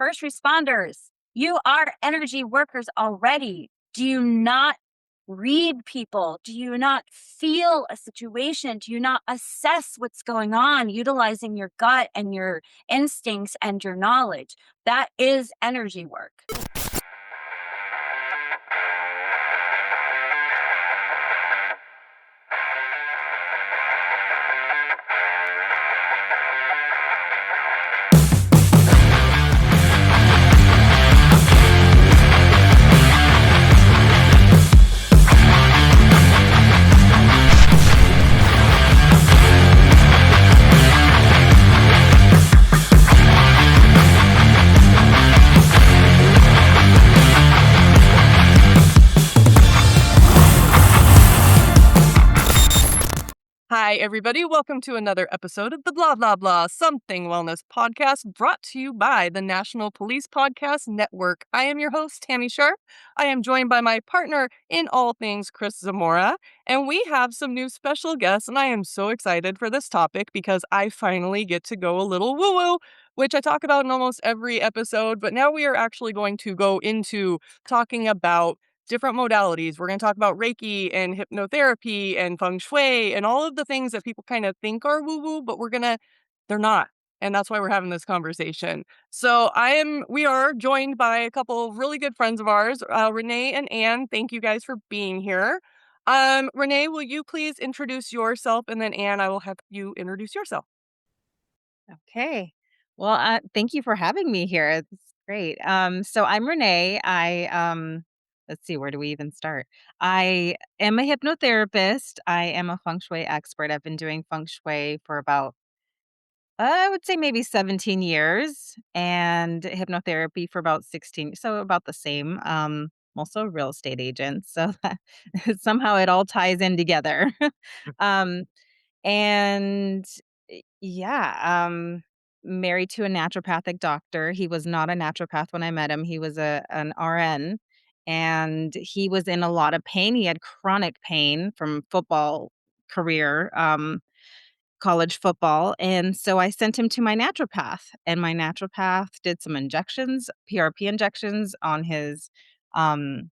first responders, you are energy workers already. Do you not read people? Do you not feel a situation? Do you not assess what's going on utilizing your gut and your instincts and your knowledge? That is energy work. Hi, everybody. Welcome to another episode of the Blah Blah Blah Something Wellness Podcast brought to you by the National Police Podcast Network. I am your host, Tami Sharp. I am joined by my partner in all things, Chris Zamora, and we have some new special guests, and I am so excited for this topic because I finally get to go a little woo-woo, which I talk about in almost every episode, but now we are actually going to go into talking about different modalities. We're going to talk about Reiki and hypnotherapy and Feng Shui and all of the things that people kind of think are woo-woo, but they're not. And that's why we're having this conversation. So we are joined by a couple of really good friends of ours, Rene and Ann. Thank you guys for being here. Rene, will you please introduce yourself? And then Ann, I will have you introduce yourself. Okay. Well, thank you for having me here. It's great. So I'm Renee. Let's see, where do we even start? I am a hypnotherapist. I am a feng shui expert. I've been doing feng shui for about, I would say maybe 17 years and hypnotherapy for about 16. So about the same. I'm also a real estate agent. So somehow it all ties in together. um, and yeah, married to a naturopathic doctor. He was not a naturopath when I met him. He was an RN, and he was in a lot of pain. He had chronic pain from football career, college football, and so I sent him to my naturopath, and my naturopath did some injections, PRP injections on his um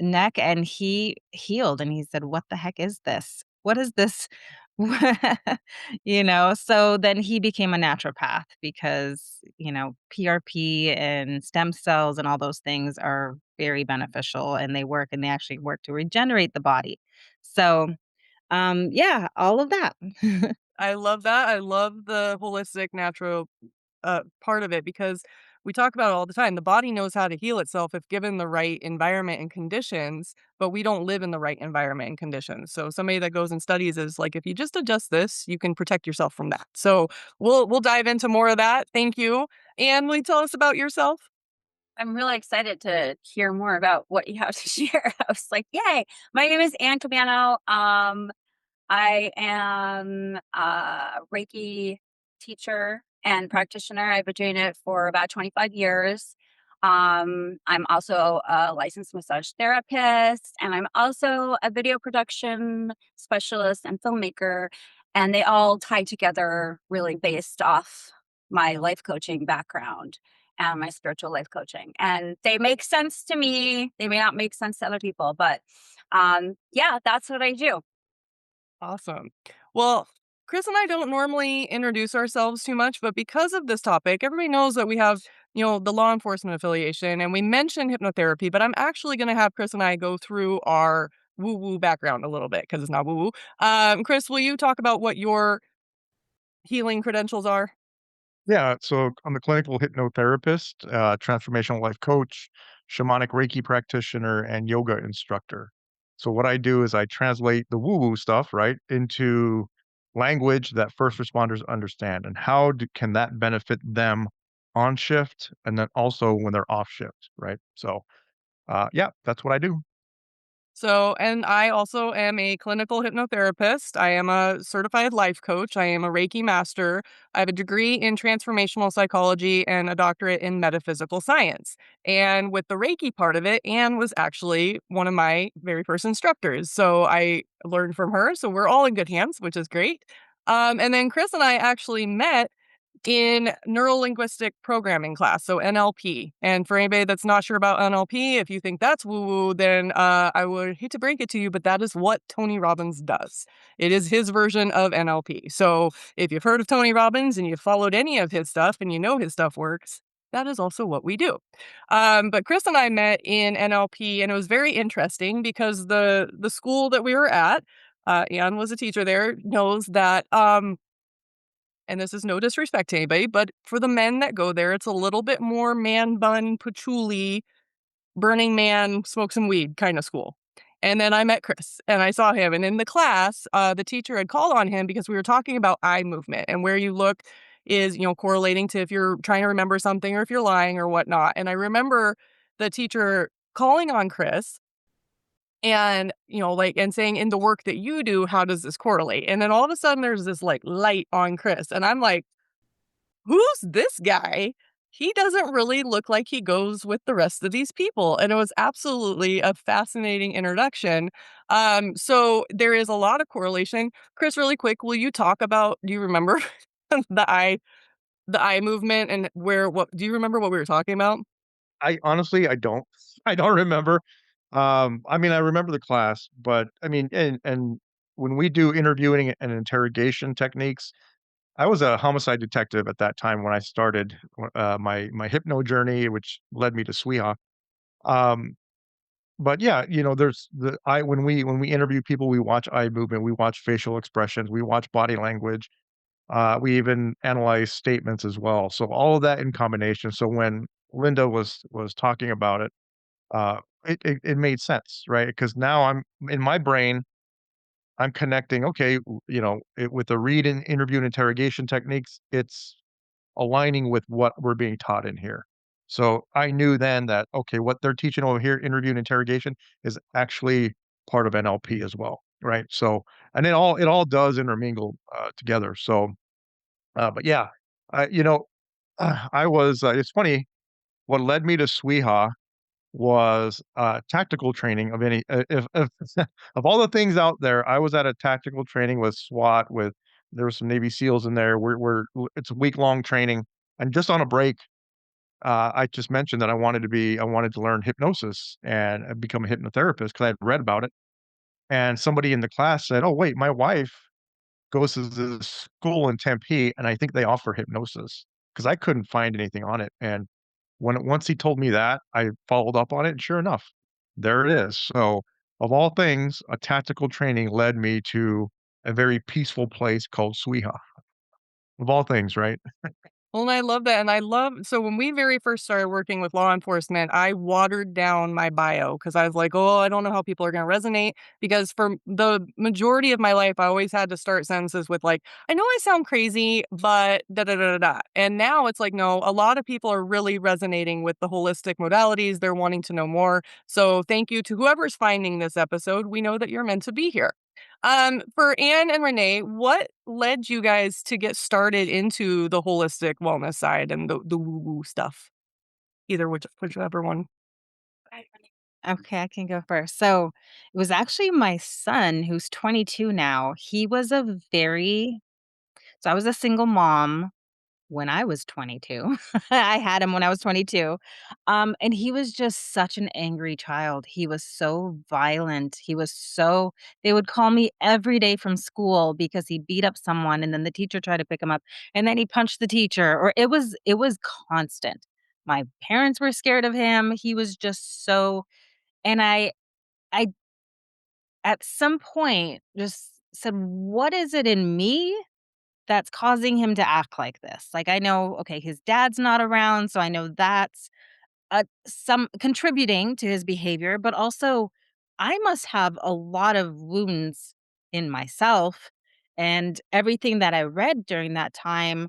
neck, and he healed, and he said, "What the heck is this? What is this?" So then he became a naturopath because, PRP and stem cells and all those things are very beneficial, and they work, and they actually work to regenerate the body. So, yeah, all of that. I love that. I love the holistic natural part of it because we talk about it all the time. The body knows how to heal itself if given the right environment and conditions, but we don't live in the right environment and conditions. So somebody that goes and studies is like, if you just adjust this, you can protect yourself from that. So we'll dive into more of that. Thank you. And will you tell us about yourself? I'm really excited to hear more about what you have to share. I was like, yay. My name is Ann Cabano. I am a Reiki teacher and practitioner. I've been doing it for about 25 years. I'm also a licensed massage therapist, and I'm also a video production specialist and filmmaker. And they all tie together really based off my life coaching background and my spiritual life coaching. And they make sense to me. They may not make sense to other people, but yeah, that's what I do. Awesome. Well, Chris and I don't normally introduce ourselves too much, but because of this topic, everybody knows that we have, the law enforcement affiliation and we mention hypnotherapy, but I'm actually going to have Chris and I go through our woo woo background a little bit because it's not woo woo. Chris, will you talk about what your healing credentials are? Yeah, so I'm a clinical hypnotherapist, transformational life coach, shamanic Reiki practitioner, and yoga instructor. So what I do is I translate the woo-woo stuff, right, into language that first responders understand, and can that benefit them on shift and then also when they're off shift, right? So, yeah, that's what I do. So, and I also am a clinical hypnotherapist. I am a certified life coach. I am a Reiki master. I have a degree in transformational psychology and a doctorate in metaphysical science. And with the Reiki part of it, Anne was actually one of my very first instructors. So I learned from her. So we're all in good hands, which is great. And then Chris and I actually met in neuro-linguistic programming class, so NLP. And for anybody that's not sure about NLP, if you think that's woo-woo, then I would hate to break it to you, but that is what Tony Robbins does. It is his version of NLP. So if you've heard of Tony Robbins and you've followed any of his stuff and you know his stuff works, that is also what we do. But Chris and I met in NLP, and it was very interesting because the school that we were at, Ann was a teacher there, knows that and this is no disrespect to anybody, but for the men that go there, it's a little bit more man bun, patchouli, Burning Man, smoke some weed kind of school. And then I met Chris and I saw him. And in the class, the teacher had called on him because we were talking about eye movement and where you look is, correlating to if you're trying to remember something or if you're lying or whatnot. And I remember the teacher calling on Chris and, and saying, in the work that you do, how does this correlate? And then all of a sudden there's this like light on Chris. And I'm like, who's this guy? He doesn't really look like he goes with the rest of these people. And it was absolutely a fascinating introduction. So there is a lot of correlation. Chris, really quick, will you talk about, do you remember the eye, the eye movement and what, do you remember what we were talking about? I honestly, I don't. I don't remember. I mean, I remember the class, but I mean, and when we do interviewing and interrogation techniques, I was a homicide detective at that time when I started my hypno journey, which led me to SWIHA. Um, but yeah, there's the eye when we interview people, we watch eye movement, we watch facial expressions, we watch body language. We even analyze statements as well. So all of that in combination. So when Linda was talking about it, it made sense, right? Because now I'm in my brain, I'm connecting. Okay, with the read and interview and interrogation techniques, it's aligning with what we're being taught in here. So I knew then that okay, what they're teaching over here, interview and interrogation, is actually part of NLP as well, right? So and it all does intermingle together. So but yeah, I you know, I was it's funny, what led me to SWIHA was, tactical training of any if of all the things out there, I was at a tactical training with SWAT, there were some Navy SEALs in there, it's a week-long training, and just on a break, I just mentioned that I wanted to learn hypnosis and, become a hypnotherapist because I had read about it, and somebody in the class said, "Oh, wait, my wife goes to this school in Tempe, and I think they offer hypnosis, because I couldn't find anything on it, and once he told me that, I followed up on it, and sure enough, there it is. So, of all things, a tactical training led me to a very peaceful place called Suiha. Of all things, right? Well, and I love that, and so when we very first started working with law enforcement, I watered down my bio because I was like, "Oh, I don't know how people are gonna resonate," because for the majority of my life, I always had to start sentences with like, "I know I sound crazy, but da da da da da." And now it's like, no, a lot of people are really resonating with the holistic modalities. They're wanting to know more. So thank you to whoever's finding this episode. We know that you're meant to be here. For Anne and Renee, what led you guys to get started into the holistic wellness side and the woo woo stuff? Either whichever one. Okay, I can go first. So it was actually my son who's 22 now. I was a single mom when I was 22. I had him when I was 22. And he was just such an angry child. He was so violent. They would call me every day from school because he beat up someone and then the teacher tried to pick him up and then he punched the teacher or it was constant. My parents were scared of him. He was just so, and I at some point just said, what is it in me that's causing him to act like this? Like, I know, okay, his dad's not around, so I know that's, some contributing to his behavior, but also I must have a lot of wounds in myself, and everything that I read during that time,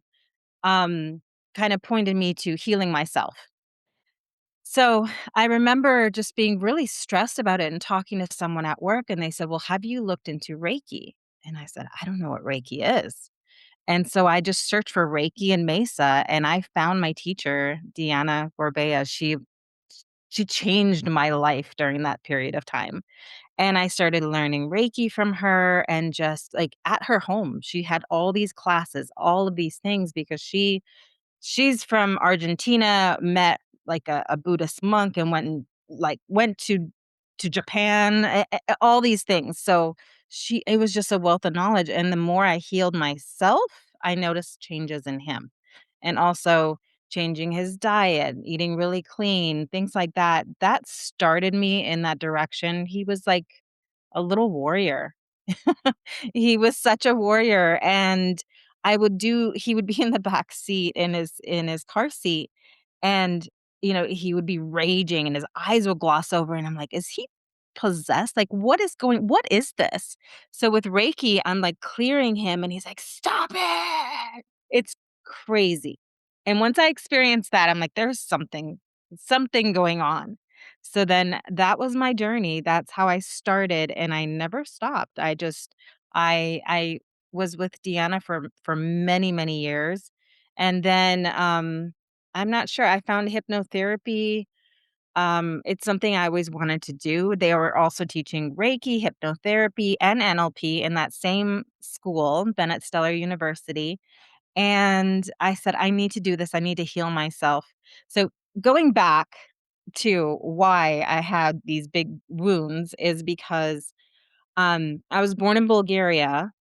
um, kinda pointed me to healing myself. So, I remember just being really stressed about it and talking to someone at work, and they said, "Well, have you looked into Reiki?" And I said, "I don't know what Reiki is." And so I just searched for Reiki and Mesa, and I found my teacher, Deanna Gorbea. She changed my life during that period of time. And I started learning Reiki from her, and just like at her home, she had all these classes, all of these things, because she's from Argentina, met like a Buddhist monk, and went to Japan, all these things. So it was just a wealth of knowledge. And the more I healed myself, I noticed changes in him, and also changing his diet, eating really clean, things like that. That started me in that direction. He was like a little warrior. He was such a warrior, and he would be in the back seat in his car seat, and, he would be raging and his eyes would gloss over, and I'm like, "Is he possessed? Like, what is this?" So with Reiki, I'm, like, clearing him, and he's like, "Stop it!" It's crazy. And once I experienced that, I'm like, "There's something going on." So then that was my journey. That's how I started, and I never stopped. I was with Deanna for many, many years. And then I'm not sure. I found hypnotherapy. It's something I always wanted to do. They were also teaching Reiki, hypnotherapy, and NLP in that same school, Bennett Stellar University. And I said, I need to do this. I need to heal myself. So going back to why I had these big wounds is because I was born in Bulgaria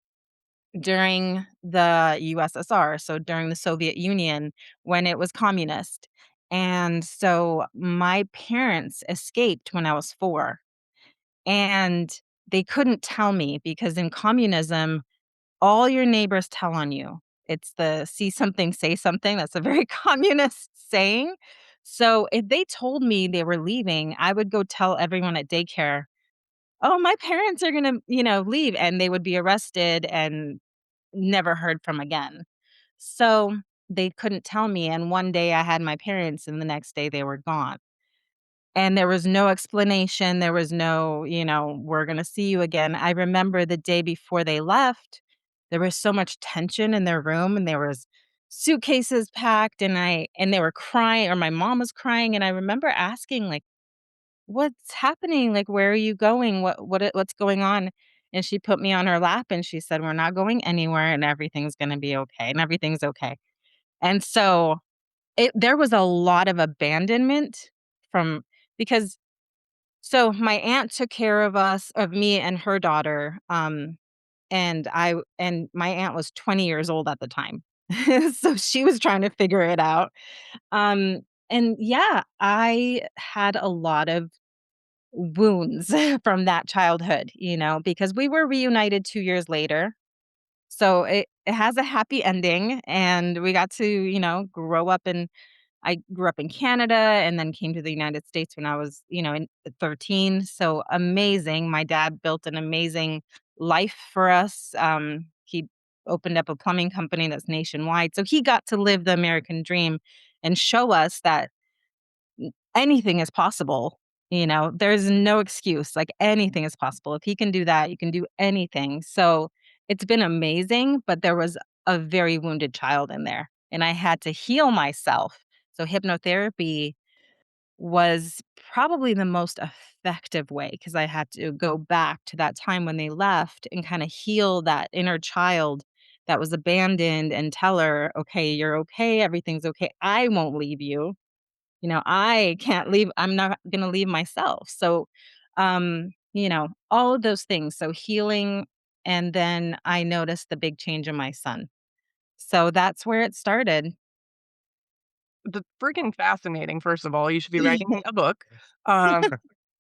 during the USSR, so during the Soviet Union when it was communist. And so my parents escaped when I was 4, and they couldn't tell me because in communism, all your neighbors tell on you. It's the "see something, say something." That's a very communist saying. So if they told me they were leaving, I would go tell everyone at daycare, "Oh, my parents are gonna, leave," and they would be arrested and never heard from again. So they couldn't tell me, and one day I had my parents, and the next day they were gone. And there was no explanation, there was no, "We're gonna see you again." I remember the day before they left, there was so much tension in their room, and there was suitcases packed, and they were crying, or my mom was crying, and I remember asking, like, "What's happening? Like, where are you going? What's going on?" And she put me on her lap, and she said, "We're not going anywhere, and everything's gonna be okay, and everything's okay." And so, there was a lot of abandonment from because my aunt took care of me and her daughter, and my aunt was 20 years old at the time. So she was trying to figure it out. Um, and yeah, I had a lot of wounds from that childhood, because we were reunited 2 years later. So it has a happy ending, and we got to, grow up in I grew up in Canada and then came to the United States when I was, in 13. So amazing. My dad built an amazing life for us. He opened up a plumbing company that's nationwide. So he got to live the American dream and show us that anything is possible. There's no excuse. Like anything is possible. If he can do that, you can do anything. So it's been amazing, but there was a very wounded child in there, and I had to heal myself. So hypnotherapy was probably the most effective way because I had to go back to that time when they left and kind of heal that inner child that was abandoned and tell her, okay, you're okay. Everything's okay. I won't leave you. I can't leave. I'm not going to leave myself. So, all of those things. So healing. And then I noticed the big change in my son. So that's where it started. The freaking fascinating, first of all. You should be writing a book. Um,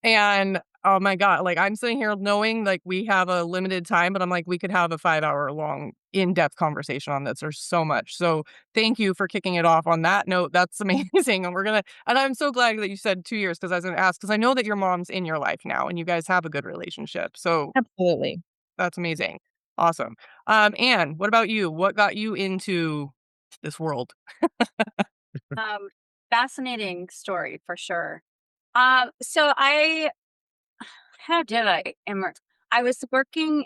and, oh my god, like, I'm sitting here knowing, like, we have a limited time, but I'm like, we could have a 5-hour long in-depth conversation on this. There's so much. So, thank you for kicking it off on that note. That's amazing, and I'm so glad that you said 2 years because I was gonna ask because I know that your mom's in your life now, and you guys have a good relationship. So, Absolutely. that's amazing. Awesome. Anne, what about you? What got you into this world? Um, Fascinating story for sure. So how did I emerge? I was working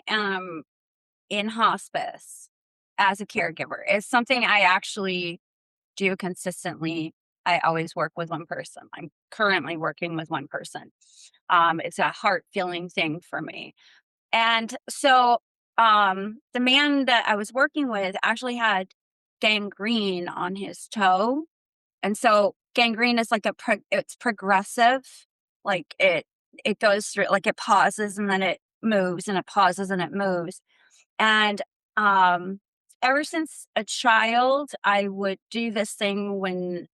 in hospice as a caregiver. It's something I actually do consistently. I always work with one person. I'm currently working with one person. It's a heart feeling thing for me. And so the man that I was working with actually had gangrene on his toe. And so gangrene is like it's progressive. Like it goes through, like it pauses and then it moves and it pauses and it moves. And um ever since a child, I would do this thing when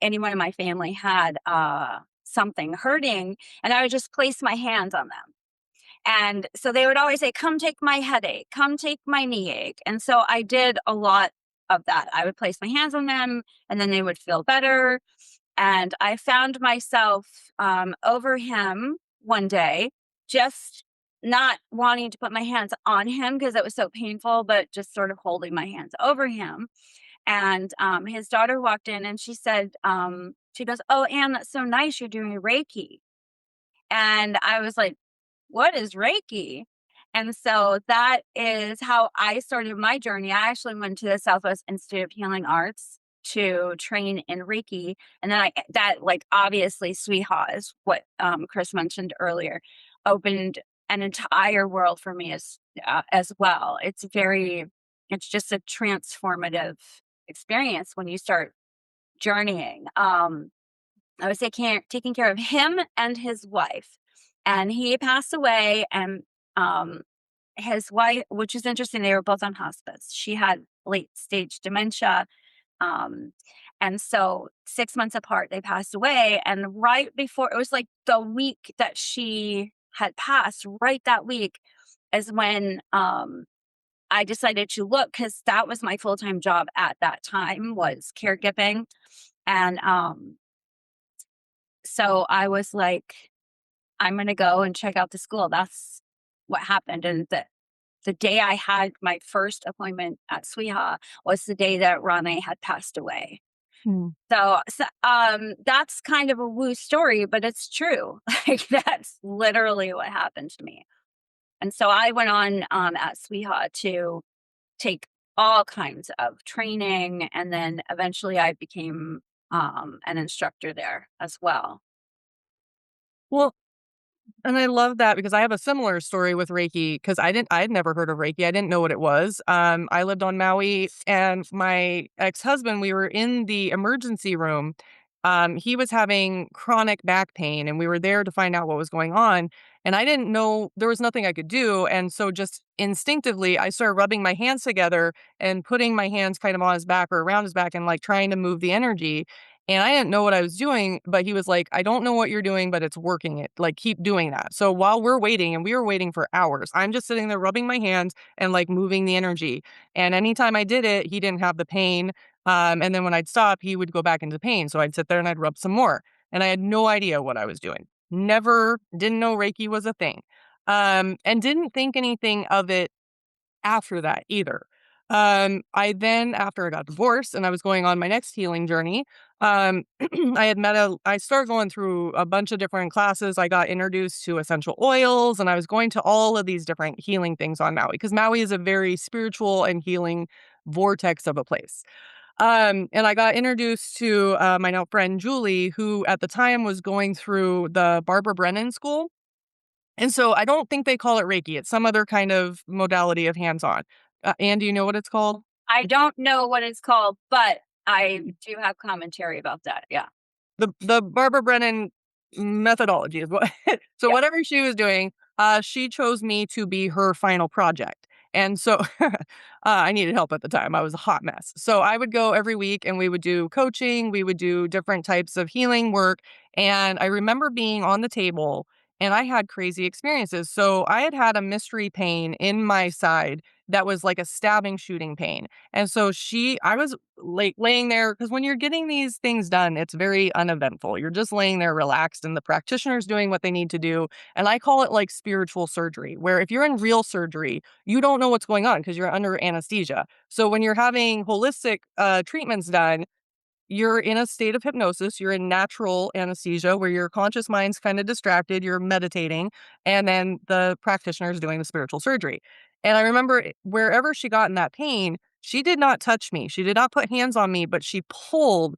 anyone in my family had something hurting, and I would just place my hands on them. And so they would always say, "Come take my headache, come take my knee ache." And so I did a lot of that. I would place my hands on them and then they would feel better. And I found myself over him one day, just not wanting to put my hands on him because it was so painful, but just sort of holding my hands over him. And his daughter walked in and she goes, "Oh, Anne, that's so nice. You're doing Reiki." And I was like, "What is Reiki?" And so that is how I started my journey. I actually went to the Southwest Institute of Healing Arts to train in Reiki. And then like obviously Sweeha is what Chris mentioned earlier, opened an entire world for me as well. It's just a transformative experience when you start journeying. I was taking care of him and his wife. And he passed away, and his wife, which is interesting, they were both on hospice. She had late stage dementia. Um, and so 6 months apart, they passed away. And right before, it was like the week that she had passed, right that week is when I decided to look, because that was my full-time job at that time, was caregiving. And so I was like, I'm going to go and check out the school. That's what happened. And the day I had my first appointment at Sweeha was the day that Rane had passed away. Hmm. So that's kind of a woo story, but it's true. Like that's literally what happened to me. And so I went on at Sweeha to take all kinds of training, and then eventually I became an instructor there as well. Well, and I love that because I have a similar story with Reiki because I had never heard of Reiki. I didn't know what it was. I lived on Maui, and my ex-husband, we were in the emergency room. He was having chronic back pain, and we were there to find out what was going on. And I didn't know, there was nothing I could do. And so just instinctively, I started rubbing my hands together and putting my hands kind of on his back or around his back and like trying to move the energy. And I didn't know what I was doing, but he was like, "I don't know what you're doing, but it's working. It like keep doing that." So while we're waiting, and we were waiting for hours, I'm just sitting there rubbing my hands and like moving the energy. And anytime I did it, he didn't have the pain. And then when I'd stop, he would go back into pain. So I'd sit there and I'd rub some more. And I had no idea what I was doing. Didn't know Reiki was a thing. And didn't think anything of it after that either. I then, after I got divorced and I was going on my next healing journey, um, I started going through a bunch of different classes. I got introduced to essential oils, and I was going to all of these different healing things on Maui because Maui is a very spiritual and healing vortex of a place. And I got introduced to my now friend Julie, who at the time was going through the Barbara Brennan School. And so I don't think they call it Reiki. It's some other kind of modality of hands-on. Ann, do you know what it's called? I don't know what it's called, but I do have commentary about that. Yeah. The Barbara Brennan methodology is what so Yeah. whatever she was doing, she chose me to be her final project. And so I needed help at the time. I was a hot mess. So I would go every week and we would do coaching, we would do different types of healing work. And I remember being on the table and I had crazy experiences. So I had had a mystery pain in my side that was like a stabbing, shooting pain. And so I was like laying there because when you're getting these things done, it's very uneventful. You're just laying there relaxed and the practitioner's doing what they need to do. And I call it like spiritual surgery, where if you're in real surgery, you don't know what's going on because you're under anesthesia. So when you're having holistic treatments done, you're in a state of hypnosis. You're in natural anesthesia where your conscious mind's kind of distracted. You're meditating. And then the practitioner is doing the spiritual surgery. And I remember wherever she got in that pain, she did not touch me. She did not put hands on me, but she pulled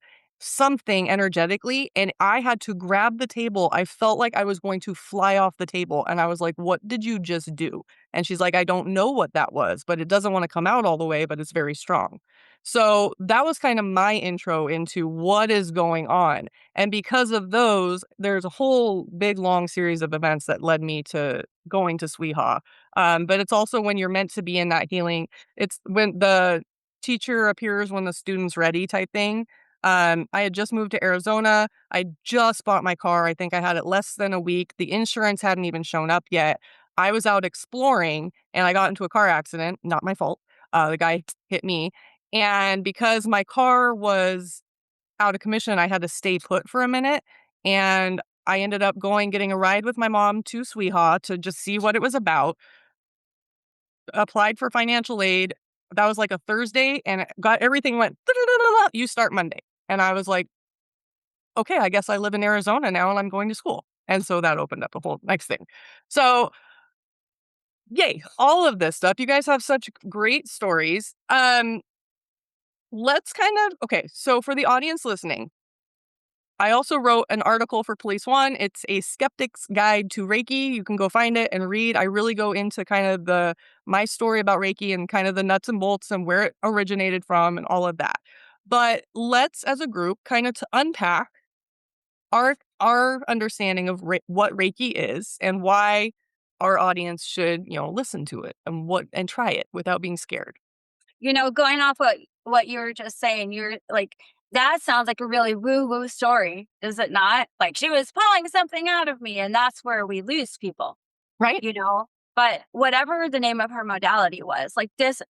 something energetically, and I had to grab the table. I felt like I was going to fly off the table. And I was like, what did you just do? And she's like, I don't know what that was, but it doesn't want to come out all the way, but it's very strong. So that was kind of my intro into what is going on. And because of those, there's a whole big, long series of events that led me to going to Sweeha. But it's also when you're meant to be in that healing. It's when the teacher appears when the student's ready type thing. I had just moved to Arizona. I just bought my car. I think I had it less than a week. The insurance hadn't even shown up yet. I was out exploring and I got into a car accident. Not my fault. The guy hit me. And because my car was out of commission, I had to stay put for a minute. And I ended up getting a ride with my mom to Sweeha to just see what it was about. Applied for financial aid. That was like a Thursday, and everything went, you start Monday. And I was like, okay, I guess I live in Arizona now and I'm going to school. And so that opened up a whole next thing. So yay, all of this stuff. You guys have such great stories. Let's okay, so for the audience listening, I also wrote an article for Police One. It's a skeptic's guide to Reiki. You can go find it and read. I really go into kind of my story about Reiki and kind of the nuts and bolts and where it originated from and all of that. But let's, as a group, kind of to unpack our understanding of what Reiki is and why our audience should, listen to it and try it without being scared. Going off what you were just saying, you're like, that sounds like a really woo-woo story, does it not? Like, she was pulling something out of me, and that's where we lose people, Right? But whatever the name of her modality was, like this,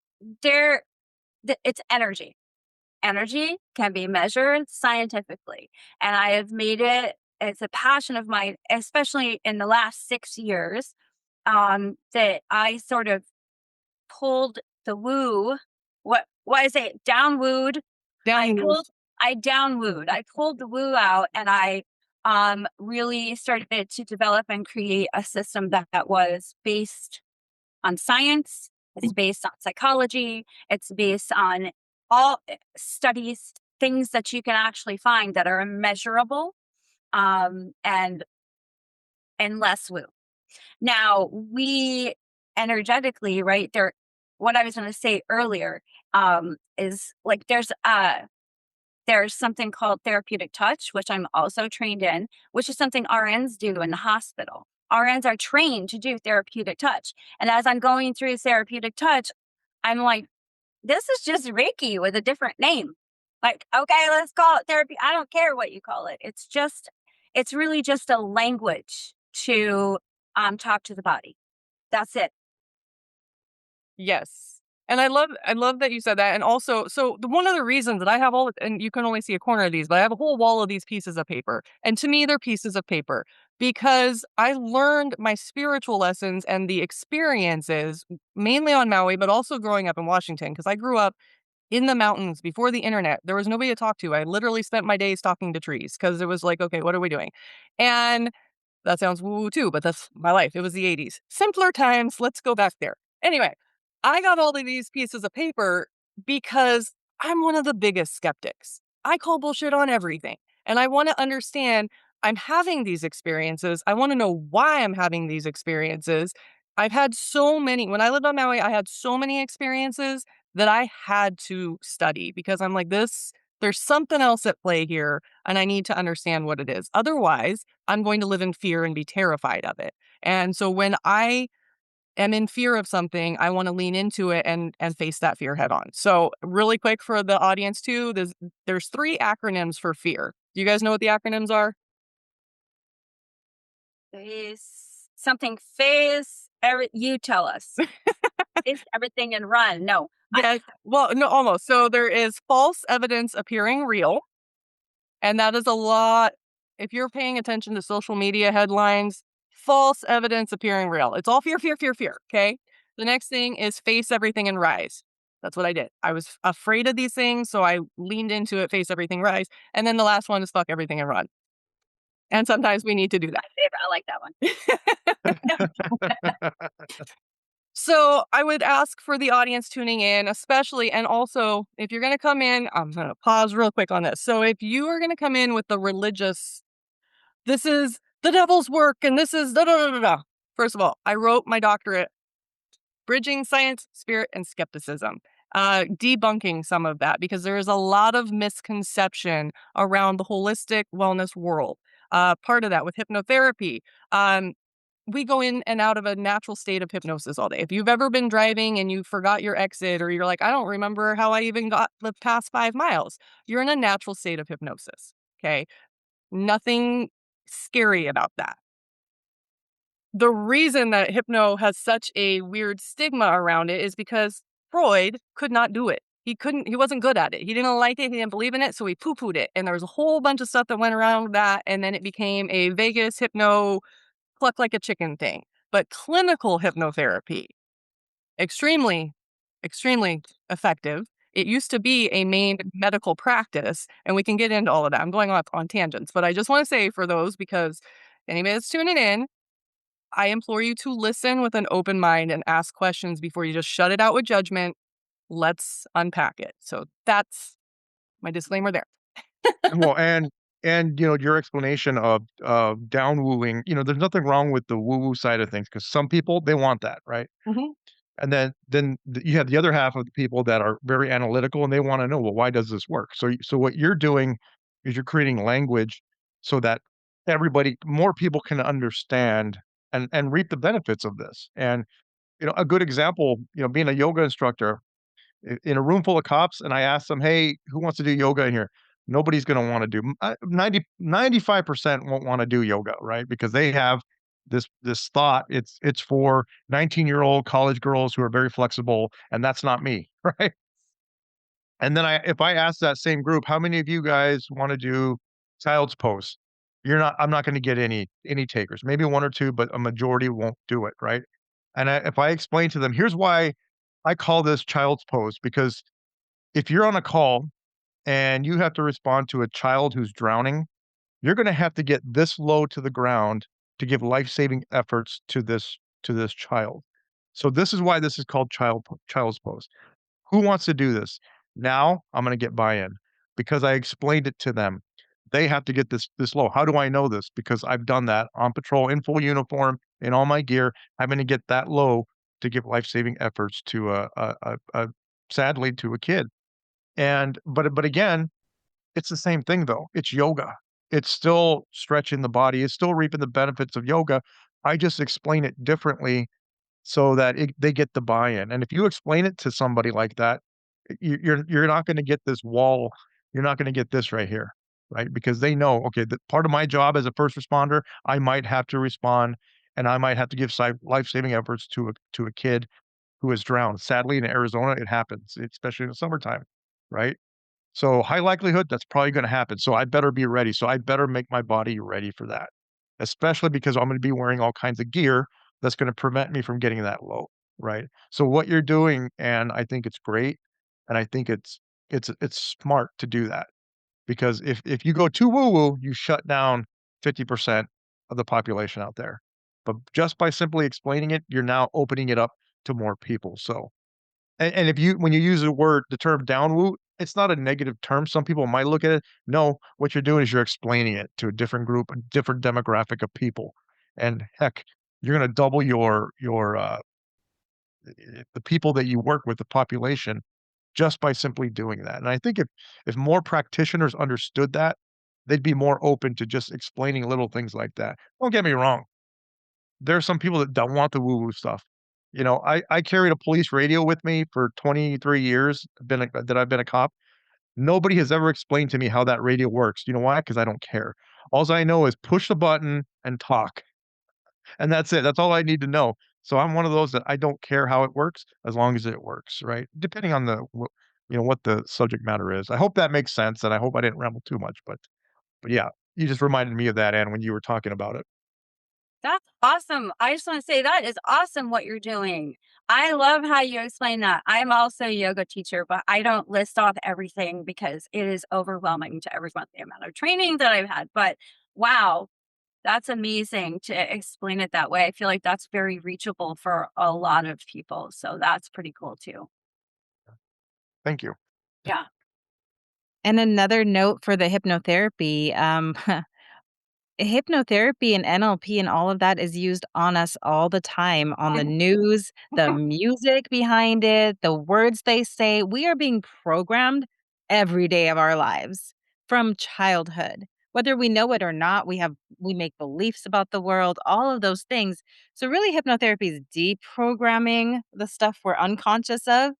it's energy. Energy can be measured scientifically, and I have made it's a passion of mine, especially in the last 6 years, that I sort of pulled the woo. What is it? Down wooed. Down. I down wooed. I pulled the woo out, and I really started to develop and create a system that was based on science. It's based on psychology. It's based on all studies, things that you can actually find that are measurable, and less woo. Now, we energetically, right there, what I was going to say earlier, is like there's something called therapeutic touch, which I'm also trained in, which is something RNs do in the hospital. RNs are trained to do therapeutic touch. And as I'm going through therapeutic touch, I'm like, this is just Reiki with a different name. Like, okay, let's call it therapy. I don't care what you call it. It's really just a language to talk to the body. That's it. Yes. And I love that you said that. And also, so one of the reasons that I have and you can only see a corner of these, but I have a whole wall of these pieces of paper. And to me, they're pieces of paper because I learned my spiritual lessons and the experiences mainly on Maui, but also growing up in Washington, because I grew up in the mountains before the internet. There was nobody to talk to. I literally spent my days talking to trees because it was like, okay, what are we doing? And that sounds woo-woo too, but that's my life. It was the 80s. Simpler times. Let's go back there. Anyway, I got all of these pieces of paper because I'm one of the biggest skeptics. I call bullshit on everything. And I want to understand I'm having these experiences. I want to know why I'm having these experiences. I've had so many, when I lived on Maui, I had so many experiences that I had to study because I'm like, there's something else at play here, and I need to understand what it is. Otherwise, I'm going to live in fear and be terrified of it. And so when I am in fear of something, I want to lean into it and face that fear head on. So really quick for the audience too, there's 3 acronyms for fear. Do you guys know what the acronyms are? Something phase. You tell us. Face everything and run. No. Yeah, well, no, almost. So there is false evidence appearing real. And that is a lot. If you're paying attention to social media headlines, false evidence appearing real. It's all fear, fear, fear, fear. Okay. The next thing is face everything and rise. That's what I did. I was afraid of these things, so I leaned into it, face everything, rise. And then the last one is fuck everything and run. And sometimes we need to do that. My favorite. I like that one. So I would ask for the audience tuning in, especially, and also if you're going to come in, I'm going to pause real quick on this. So if you are going to come in with the religious, this is the devil's work and this is da da da da da. First of all, I wrote my doctorate bridging science, spirit, and skepticism, debunking some of that because there is a lot of misconception around the holistic wellness world. Part of that with hypnotherapy. We go in and out of a natural state of hypnosis all day. If you've ever been driving and you forgot your exit, or you're like, I don't remember how I even got the past 5 miles, you're in a natural state of hypnosis. Okay. Nothing scary about that. The reason that hypno has such a weird stigma around it is because Freud could not do it. He wasn't good at it. He didn't like it. He didn't believe in it. So he poo-pooed it. And there was a whole bunch of stuff that went around that. And then it became a Vegas hypno cluck like a chicken thing. But clinical hypnotherapy, extremely, extremely effective. It used to be a main medical practice, and we can get into all of that. I'm going off on tangents, but I just want to say for those, because anybody that's tuning in, I implore you to listen with an open mind and ask questions before you just shut it out with judgment. Let's unpack it. So that's my disclaimer there. Well, and your explanation of down wooing, there's nothing wrong with the woo woo side of things because some people they want that, right? Mhm. And then you have the other half of the people that are very analytical and they want to know, well, why does this work? So what you're doing is you're creating language so that more people can understand and reap the benefits of this. And a good example, being a yoga instructor in a room full of cops, and I ask them, "Hey, who wants to do yoga in here?" Nobody's going to want to do 95% won't want to do yoga, right? Because they have this thought it's for 19-year-old college girls who are very flexible, and that's not me, right? And then if I ask that same group, how many of you guys want to do child's pose? I'm not going to get any takers. Maybe one or two, but a majority won't do it, right? And if I explain to them, here's why I call this child's pose, because if you're on a call and you have to respond to a child who's drowning, you're going to have to get this low to the ground to give life-saving efforts to this child. So this is why this is called child's pose. Who wants to do this? Now I'm going to get buy-in because I explained it to them. They have to get this low. How do I know this? Because I've done that on patrol in full uniform in all my gear. I'm going to get that low to give life-saving efforts to sadly to a kid. But again, it's the same thing though. It's yoga. It's still stretching the body. It's still reaping the benefits of yoga. I just explain it differently so that they get the buy-in. And if you explain it to somebody like that, you're not going to get this wall. You're not going to get this right here, right? Because they know, okay, that part of my job as a first responder, I might have to respond, and I might have to give life-saving efforts to a kid who is drowned. Sadly, in Arizona, it happens, especially in the summertime, right? So high likelihood that's probably going to happen. So I better be ready. So I better make my body ready for that, especially because I'm going to be wearing all kinds of gear that's going to prevent me from getting that low, right? So what you're doing, and I think it's great, and I think it's smart to do that because if you go too woo woo, you shut down 50% of the population out there. But just by simply explaining it, you're now opening it up to more people. So and if when you use the term downwoo, it's not a negative term. Some people might look at it. No, what you're doing is you're explaining it to a different group, a different demographic of people. And heck, you're gonna double the people that you work with, the population, just by simply doing that. And I think if more practitioners understood that, they'd be more open to just explaining little things like that. Don't get me wrong. There are some people that don't want the woo-woo stuff. I carried a police radio with me for 23 years, that I've been a cop. Nobody has ever explained to me how that radio works. You know why? Because I don't care. Alls I know is push the button and talk, and that's it. That's all I need to know. So I'm one of those that I don't care how it works as long as it works, right? Depending on what the subject matter is. I hope that makes sense, and I hope I didn't ramble too much, but yeah, you just reminded me of that, Ann, when you were talking about it. That's awesome. I just want to say that is awesome what you're doing. I love how you explain that. I'm also a yoga teacher, but I don't list off everything because it is overwhelming to everyone, the amount of training that I've had. But wow, That's amazing to explain it that way. I feel like that's very reachable for a lot of people. So that's pretty cool too. Thank you. Yeah. And another note for the hypnotherapy, hypnotherapy and NLP and all of that is used on us all the time on the news, the music behind it, the words they say. We are being programmed every day of our lives from childhood. Whether we know it or not, we make beliefs about the world, all of those things. So really hypnotherapy is deprogramming the stuff we're unconscious of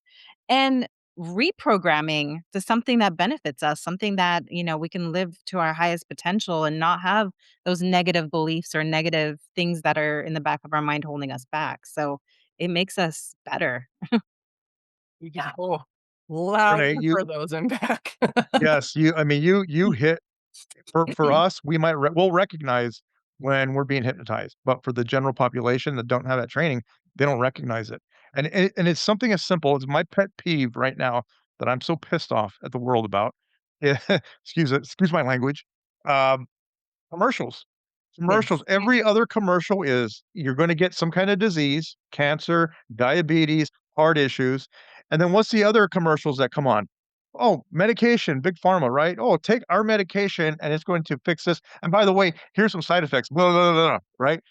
and reprogramming to something that benefits us, something that, we can live to our highest potential and not have those negative beliefs or negative things that are in the back of our mind holding us back. So it makes us better. Yeah. Oh, loud Renee, for those in back. yes, I mean, you hit for us, we'll recognize when we're being hypnotized, but for the general population that don't have that training, they don't recognize it. And it's something as simple as my pet peeve right now that I'm so pissed off at the world about. Excuse my language. Um, Commercials. Yes. Commercials, every other commercial is you're gonna get some kind of disease, cancer, diabetes, heart issues, and then what's the other commercials that come on? Oh, medication, big pharma, right? "Oh, take our medication and it's going to fix this, and by the way, here's some side effects, blah, blah, blah, blah," right?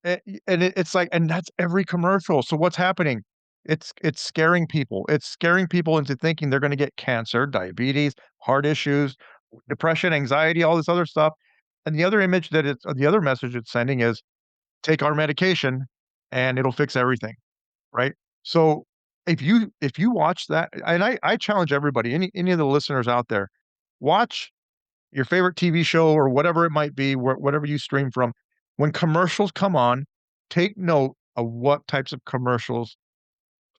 It's like and that's every commercial, so what's happening? It's scaring people. It's scaring people into thinking they're gonna get cancer, diabetes, heart issues, depression, anxiety, all this other stuff, and the other message it's sending is, "Take our medication, and it'll fix everything," right? So, if you watch that and I challenge everybody, any of the listeners out there, watch your favorite TV show or whatever it might be, whatever you stream from, when commercials come on, take note of what types of commercials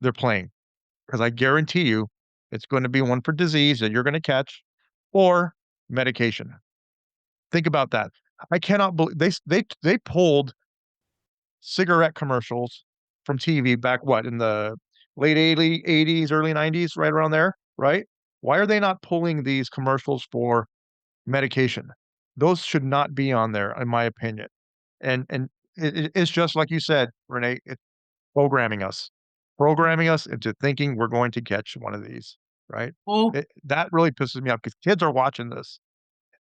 they're playing, because I guarantee you it's gonna be one for disease that you're gonna catch or medication. Think about that. I cannot believe they pulled cigarette commercials from TV back what, in the late 80s, early 90s, right around there, right? Why are they not pulling these commercials for medication? Those should not be on there, in my opinion. And it's just like you said, Renee, it's programming us into thinking we're going to catch one of these, right? Oh, That really pisses me off because kids are watching this,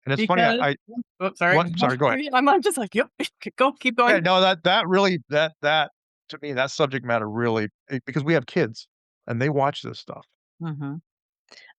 and it's funny, because I oh, sorry. what? Sorry, go ahead. I'm just like, yep, keep Yeah, going. no, that really that to me, that subject matter really because we have kids, and they watch this stuff. Hmm.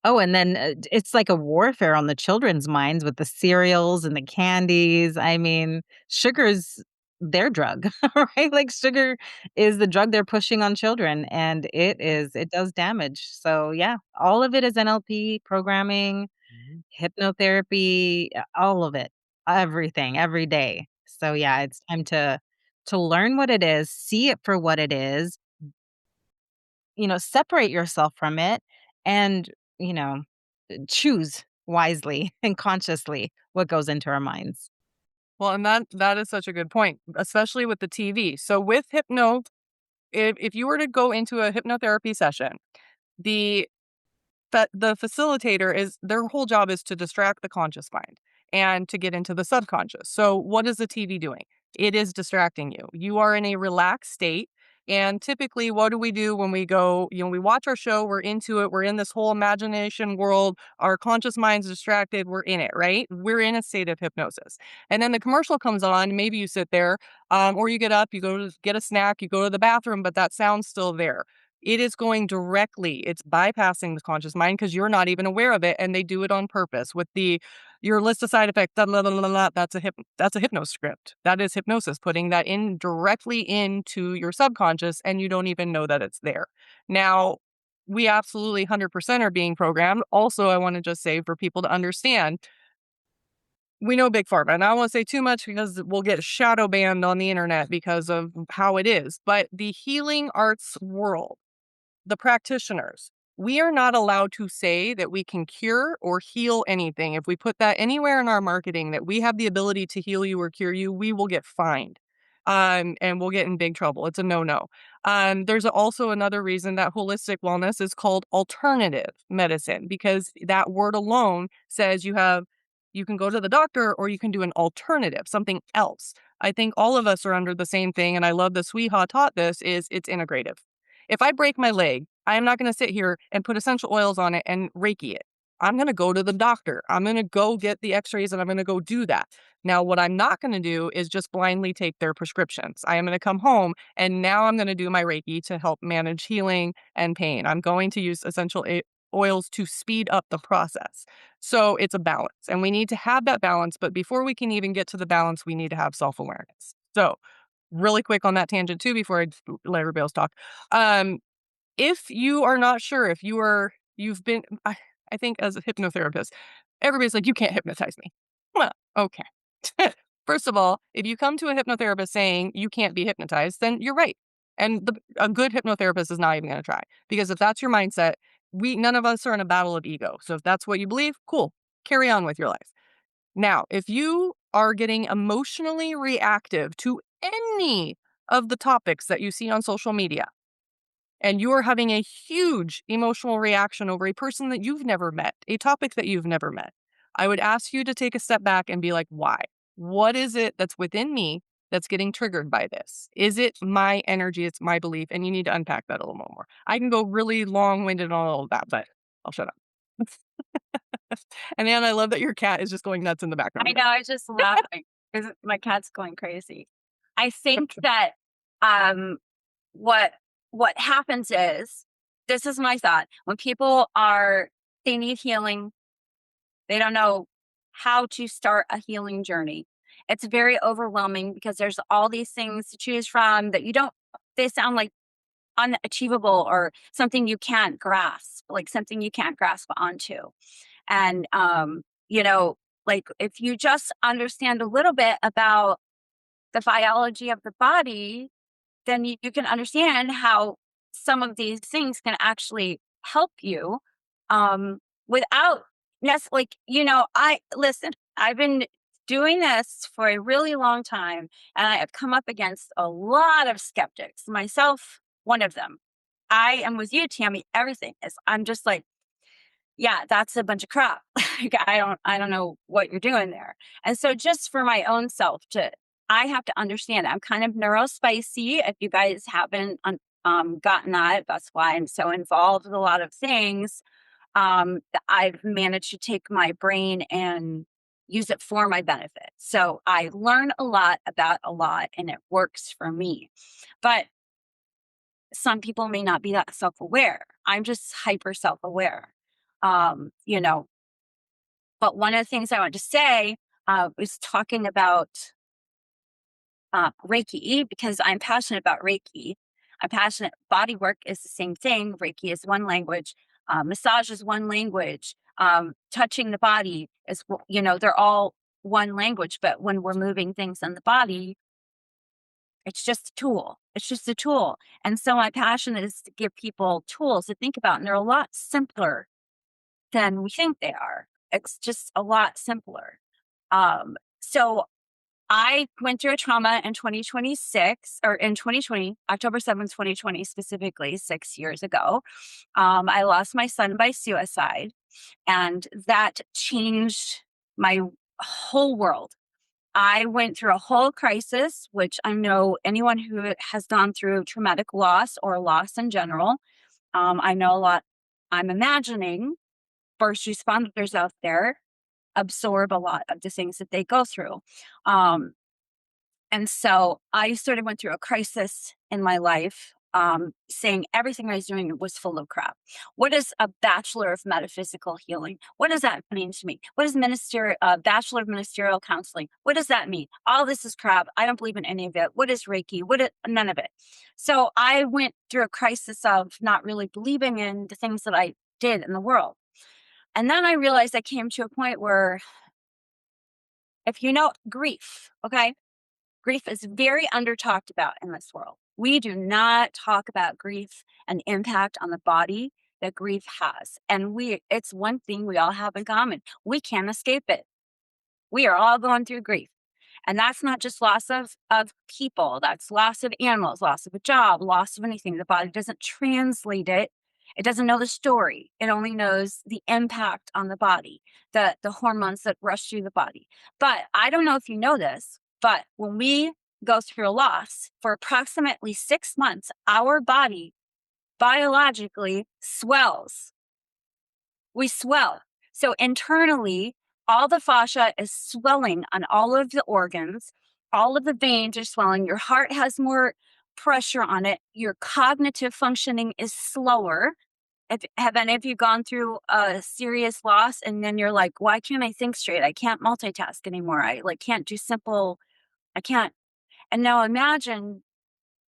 Oh, and then it's like a warfare on the children's minds with the cereals and the candies. I mean, sugar's their drug, right? Like sugar is the drug they're pushing on children, and it does damage. So yeah, all of it is NLP programming, Mhm. hypnotherapy, all of it, everything, every day. So yeah, it's time to learn what it is, see it for what it is, separate yourself from it and, you know, choose wisely and consciously what goes into our minds. Well, and that is such a good point, especially with the TV. So with if you were to go into a hypnotherapy session, the the facilitator is their whole job is to distract the conscious mind and to get into the subconscious. So what is the TV doing? It is distracting you. You are in a relaxed state. And typically, what do we do when we go, we watch our show, we're into it, we're in this whole imagination world, our conscious mind's distracted, we're in it, right? We're in a state of hypnosis. And then the commercial comes on, maybe you sit there, or you get up, you go to get a snack, you go to the bathroom, but that sound's still there. It is going directly, it's bypassing the conscious mind because you're not even aware of it, and they do it on purpose with your list of side effects, da, la, la, la, la, that's a hypno script. That is hypnosis, putting that in directly into your subconscious, and you don't even know that it's there. Now, we absolutely 100% are being programmed. Also, I want to just say for people to understand, we know Big Pharma, and I don't want to say too much because we'll get shadow banned on the internet because of how it is. But the healing arts world, the practitioners, we are not allowed to say that we can cure or heal anything. If we put that anywhere in our marketing that we have the ability to heal you or cure you, we will get fined. And we'll get in big trouble. It's a no-no. There's also another reason that holistic wellness is called alternative medicine because that word alone says you have You can go to the doctor, or you can do an alternative, something else. I think all of us are under the same thing, and I love that Sweeha taught this, is it's integrative. If I break my leg, I am not going to sit here and put essential oils on it and Reiki it. I'm going to go to the doctor. I'm going to go get the x-rays and I'm going to go do that. Now, what I'm not going to do is just blindly take their prescriptions. I am going to come home and now I'm going to do my Reiki to help manage healing and pain. I'm going to use essential oils to speed up the process. So it's a balance, and we need to have that balance. But before we can even get to the balance, we need to have self-awareness. So really quick on that tangent too, before I let everybody else talk. If you are not sure, if you've been, I think as a hypnotherapist, everybody's like, you can't hypnotize me. Well, okay. First of all, if you come to a hypnotherapist saying you can't be hypnotized, then you're right. And a good hypnotherapist is not even going to try, because if that's your mindset, none of us are in a battle of ego. So if that's what you believe, cool, carry on with your life. Now, if you are getting emotionally reactive to any of the topics that you see on social media, and you are having a huge emotional reaction over a person that you've never met, a topic that you've never met, I would ask you to take a step back and be like, why? What is it that's within me that's getting triggered by this? Is it my energy? It's my belief. And you need to unpack that a little more. I can go really long-winded on all of that, but I'll shut up. And Ann, I love that your cat is just going nuts in the background. I know, I was just laughing because my cat's going crazy. I think that um, what happens is, this is my thought, when people they need healing, they don't know how to start a healing journey. It's very overwhelming because there's all these things to choose from that they sound like unachievable, or something you can't grasp, like something you can't grasp onto. And, like if you just understand a little bit about the biology of the body, then you can understand how some of these things can actually help you, without necessarily, I've been doing this for a really long time, and I have come up against a lot of skeptics, myself, one of them. I am with you, Tami. Everything is, I'm just like, yeah, that's a bunch of crap. Like, I don't know what you're doing there. And so just for my own self I have to understand, I'm kind of neurospicy. If you guys haven't gotten that, that's why I'm so involved with a lot of things. That I've managed to take my brain and use it for my benefit. So I learn a lot about a lot, and it works for me. But some people may not be that self-aware. I'm just hyper self-aware. Um, you know, but one of the things I want to say was talking about Reiki, because I'm passionate about Reiki. I'm passionate. Body work is the same thing. Reiki is one language. Massage is one language. Touching the body is, they're all one language. But when we're moving things in the body, it's just a tool. It's just a tool. And so my passion is to give people tools to think about, and they're a lot simpler than we think they are. It's just a lot simpler. So I went through a trauma in 2026, or in 2020, October 7th, 2020, specifically 6 years ago. I lost my son by suicide, and that changed my whole world. I went through a whole crisis, which I know anyone who has gone through traumatic loss or loss in general, I know a lot. I'm imagining first responders out there absorb a lot of the things that they go through. Um, and so I sort of went through a crisis in my life, saying everything I was doing was full of crap. What is a Bachelor of Metaphysical Healing? What does that mean to me? What is Bachelor of Ministerial Counseling? What does that mean? All this is crap. I don't believe in any of it. What is Reiki? None of it. So I went through a crisis of not really believing in the things that I did in the world. And then I realized I came to a point where, if you know grief, okay? Grief is very under talked about in this world. We do not talk about grief and the impact on the body that grief has. And it's one thing we all have in common. We can't escape it. We are all going through grief. And that's not just loss of people. That's loss of animals, loss of a job, loss of anything. The body doesn't translate it It doesn't know the story. It only knows the impact on the body, the hormones that rush through the body. But I don't know if you know this, but when we go through a loss for approximately 6 months, our body biologically swells. We swell. So internally, all the fascia is swelling on all of the organs. All of the veins are swelling. Your heart has more pressure on it. Your cognitive functioning is slower. Have any of you gone through a serious loss and then you're like, why can't I think straight? I can't multitask anymore. I can't do simple. I can't. And now imagine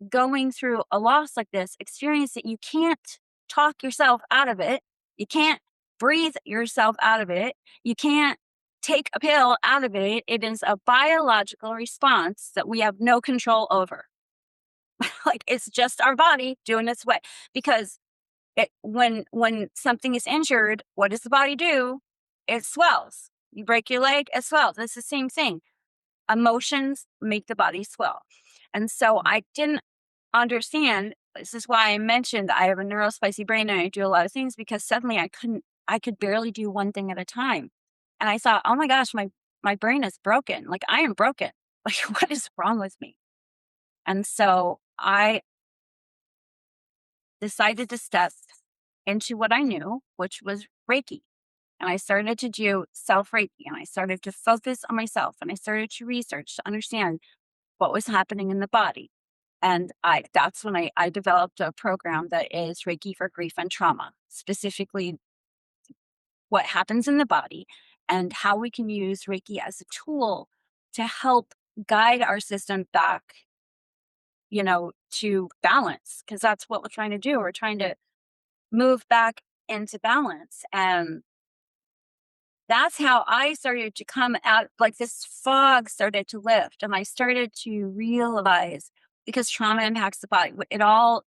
going through a loss like this, experience that you can't talk yourself out of it. You can't breathe yourself out of it. You can't take a pill out of it. It is a biological response that we have no control over. Like it's just our body doing its way. Because when something is injured, what does the body do? It swells. You break your leg, it swells. It's the same thing. Emotions make the body swell. And so I didn't understand. This is why I mentioned I have a neurospicy brain and I do a lot of things, because suddenly I could barely do one thing at a time. And I thought, oh my gosh, my brain is broken. Like I am broken. Like what is wrong with me? And so I decided to step into what I knew, which was Reiki. And I started to do self Reiki and I started to focus on myself and I started to research to understand what was happening in the body. And that's when I developed a program that is Reiki for grief and trauma, specifically what happens in the body and how we can use Reiki as a tool to help guide our system back, to balance, because that's what we're trying to do. We're trying to move back into balance. And that's how I started to come out, like this fog started to lift and I started to realize, because trauma impacts the body. It all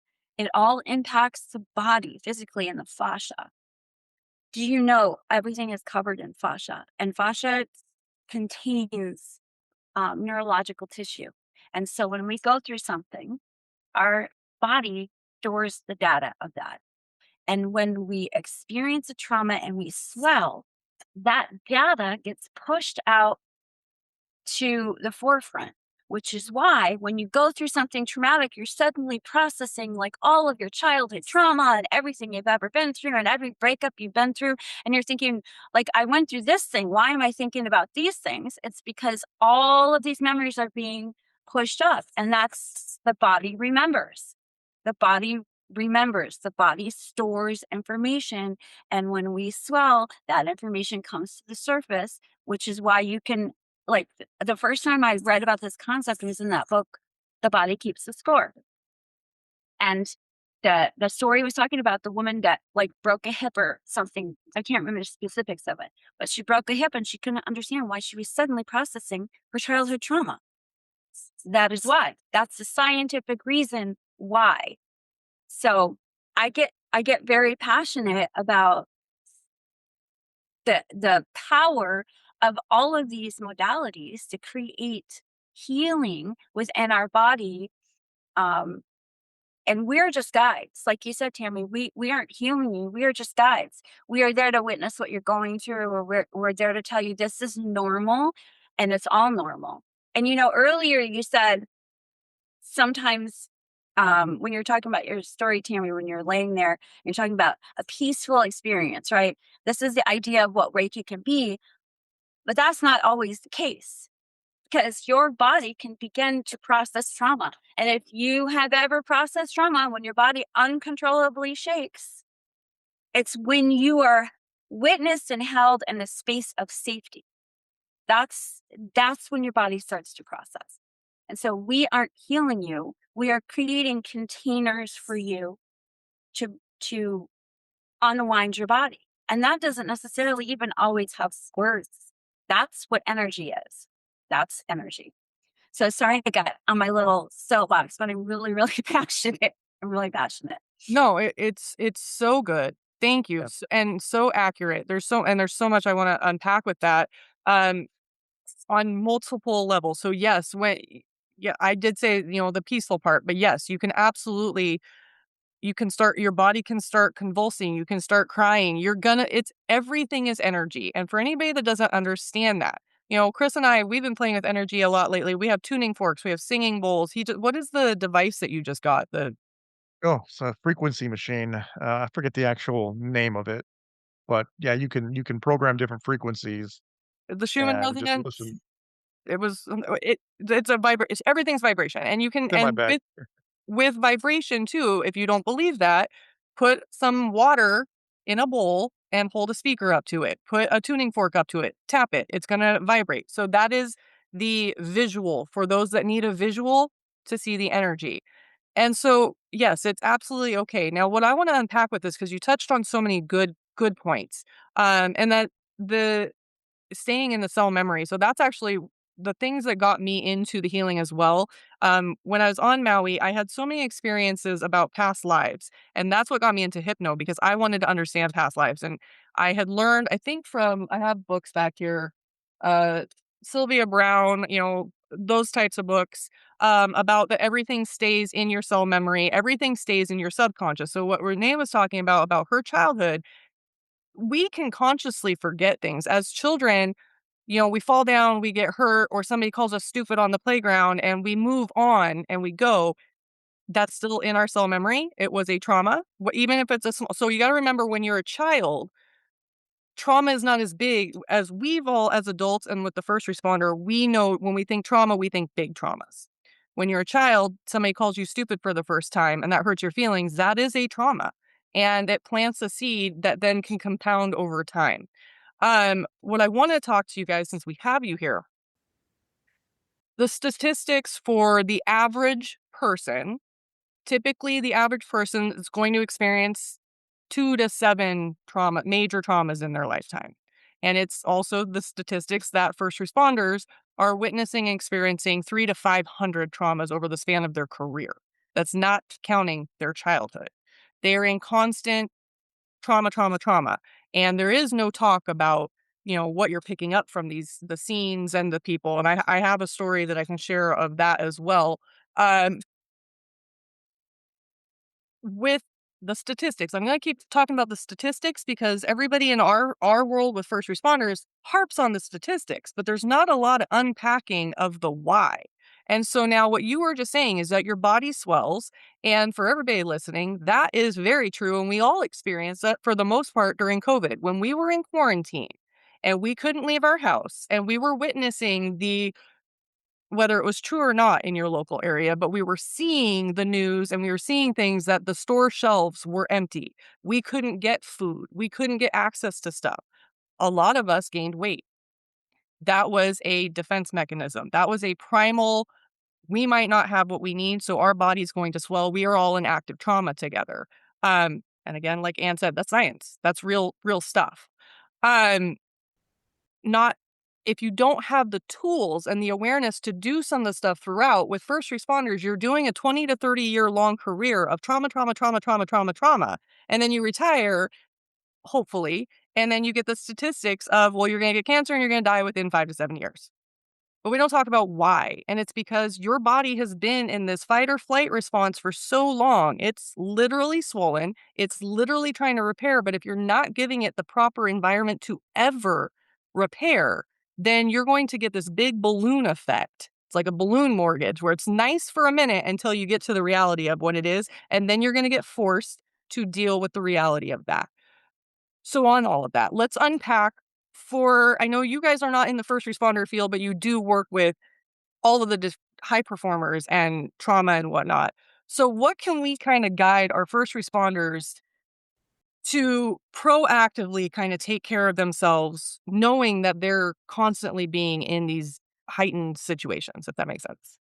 impacts the body physically and the fascia. Do you know everything is covered in fascia, and fascia contains neurological tissue. And so when we go through something, our body stores the data of that. And when we experience a trauma and we swell, that data gets pushed out to the forefront, which is why when you go through something traumatic, you're suddenly processing like all of your childhood trauma and everything you've ever been through and every breakup you've been through. And you're thinking, like, I went through this thing. Why am I thinking about these things? It's because all of these memories are being pushed up, and that's the body remembers. The body remembers, the body stores information. And when we swell, that information comes to the surface, which is why you can, like, the first time I read about this concept was in that book, The Body Keeps the Score. And the story was talking about the woman that like broke a hip or something. I can't remember the specifics of it, but she broke a hip and she couldn't understand why she was suddenly processing her childhood trauma. That is why. That's the scientific reason why. So I get very passionate about the power of all of these modalities to create healing within our body. And we're just guides. Like you said, Tammy, we aren't healing you. We are just guides. We are there to witness what you're going through, or we're there to tell you this is normal and it's all normal. And earlier you said sometimes when you're talking about your story, Tammy, when you're laying there, you're talking about a peaceful experience, right? This is the idea of what Reiki can be, but that's not always the case, because your body can begin to process trauma. And if you have ever processed trauma, when your body uncontrollably shakes, it's when you are witnessed and held in a space of safety. That's when your body starts to process. And so we aren't healing you. We are creating containers for you to unwind your body. And that doesn't necessarily even always have words. That's what energy is. That's energy. So sorry I got on my little soapbox, but I'm really, really passionate. I'm really passionate. No, it's so good. Thank you. Yeah. And so accurate. There's so much I want to unpack with that. Um on multiple levels. So yes, yeah, I did say, the peaceful part, but yes, you can absolutely your body can start convulsing, you can start crying. Everything is energy. And for anybody that doesn't understand that, Chris and we've been playing with energy a lot lately. We have tuning forks, we have singing bowls. What is the device that you just got? Oh, it's a frequency machine. I forget the actual name of it, but yeah, you can program different frequencies The Schumann and just listen. resonance. It was it's a everything's vibration. And you can, In my and bag. with vibration too, if you don't believe that, put some water in a bowl and hold a speaker up to it. Put a tuning fork up to it. Tap it. It's going to vibrate. So that is the visual for those that need a visual to see the energy. And so, yes, it's absolutely okay. Now, what I want to unpack with this, because you touched on so many good points, and that the staying in the cell memory. So that's actually the things that got me into the healing as well. When I was on Maui, I had so many experiences about past lives, and that's what got me into hypno, because I wanted to understand past lives. And I had learned, I think, I have books back here, uh, Sylvia Brown, those types of books, about that everything stays in your cell memory, everything stays in your subconscious. So what Renee was talking about her childhood, we can consciously forget things. As children, we fall down, we get hurt, or somebody calls us stupid on the playground, and we move on and we go. That's still in our cell memory. It was a trauma, even if it's a small. So you got to remember, when you're a child, trauma is not as big as we've all, as adults and with the first responder, we know when we think trauma, we think big traumas. When you're a child, somebody calls you stupid for the first time and that hurts your feelings. That is a trauma. And it plants a seed that then can compound over time. What I want to talk to you guys, since we have you here, the statistics for the average person, typically the average person is going to experience 2 to 7 major traumas in their lifetime. And it's also the statistics that first responders are witnessing and experiencing 3 to 500 traumas over the span of their career. That's not counting their childhood. They're in constant trauma, trauma, trauma. And there is no talk about, what you're picking up from the scenes and the people. And I have a story that I can share of that as well. Um, with the statistics, I'm going to keep talking about the statistics, because everybody in our world with first responders harps on the statistics, but there's not a lot of unpacking of the why. And so now what you were just saying is that your body swells. And for everybody listening, that is very true. And we all experienced that for the most part during COVID, when we were in quarantine and we couldn't leave our house and we were witnessing whether it was true or not in your local area, but we were seeing the news and we were seeing things that the store shelves were empty. We couldn't get food. We couldn't get access to stuff. A lot of us gained weight. That was a defense mechanism. That was a primal, we might not have what we need, so our body's going to swell. We are all in active trauma together. And again, like Ann said, that's science. That's real stuff. Um, not If you don't have the tools and the awareness to do some of the stuff throughout, with first responders, you're doing a 20 to 30 year long career of trauma, trauma, trauma, trauma, trauma, trauma. And then you retire, hopefully. And then you get the statistics of, well, you're going to get cancer and you're going to die within 5 to 7 years. But we don't talk about why. And it's because your body has been in this fight or flight response for so long. It's literally swollen. It's literally trying to repair. But if you're not giving it the proper environment to ever repair, then you're going to get this big balloon effect. It's like a balloon mortgage, where it's nice for a minute until you get to the reality of what it is. And then you're going to get forced to deal with the reality of that. So on all of that, let's unpack. I know you guys are not in the first responder field, but you do work with all of the high performers and trauma and whatnot. So what can we kind of guide our first responders to proactively kind of take care of themselves, knowing that they're constantly being in these heightened situations, if that makes sense?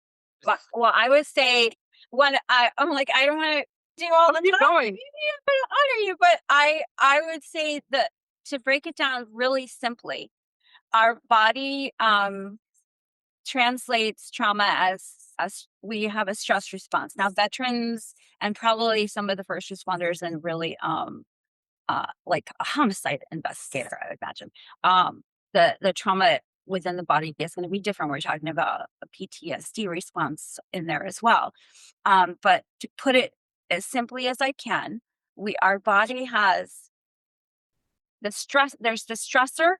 Well, I would say, I'm like, I don't want to do all the Keep time. going. I'm going to honor you, but I would say that, to break it down really simply, our body translates trauma as we have a stress response. Now, veterans and probably some of the first responders and really like a homicide investigator, I would imagine, the trauma within the body is going to be different. We're talking about a PTSD response in there as well. But to put it as simply as I can. Our body has the stress, there's the stressor,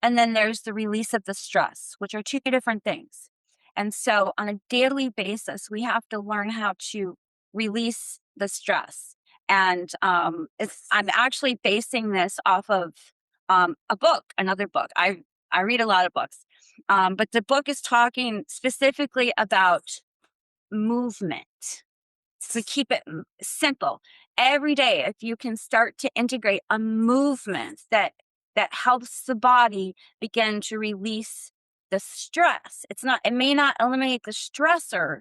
and then there's the release of the stress, which are two different things. And so on a daily basis, we have to learn how to release the stress. And I'm actually basing this off of a book, another book. I read a lot of books, but the book is talking specifically about movement. So keep it simple. Every day, if you can start to integrate a movement that helps the body begin to release the stress. It may not eliminate the stressor,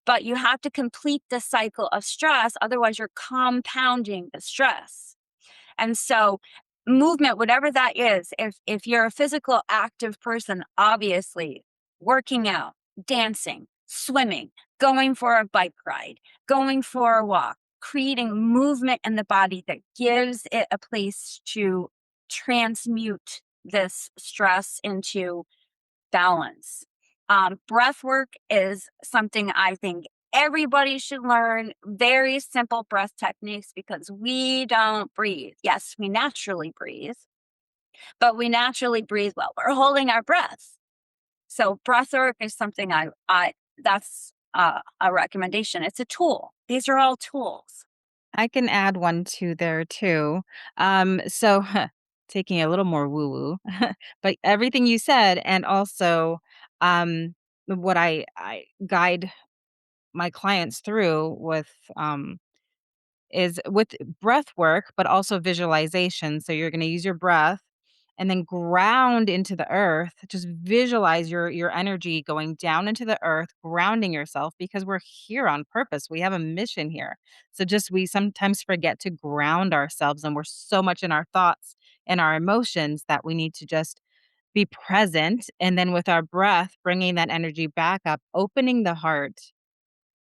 but you have to complete the cycle of stress. Otherwise, you're compounding the stress. And so movement, whatever that is, if you're a physical active person, obviously working out, dancing, swimming, going for a bike ride, going for a walk, creating movement in the body that gives it a place to transmute this stress into balance. Breath work is something I think everybody should learn. Very simple breath techniques because we don't breathe. Yes, we naturally breathe, but we naturally breathe well. We're holding our breath. So breath work is something that's a recommendation. It's a tool. These are all tools. I can add one to there too. So taking a little more woo woo, but everything you said, and also what I guide my clients through is with breath work, but also visualization. So you're going to use your breath and then ground into the earth. Just visualize your energy going down into the earth, grounding yourself because we're here on purpose. We have a mission here. So just we sometimes forget to ground ourselves and we're so much in our thoughts and our emotions that we need to just be present and then with our breath bringing that energy back up, opening the heart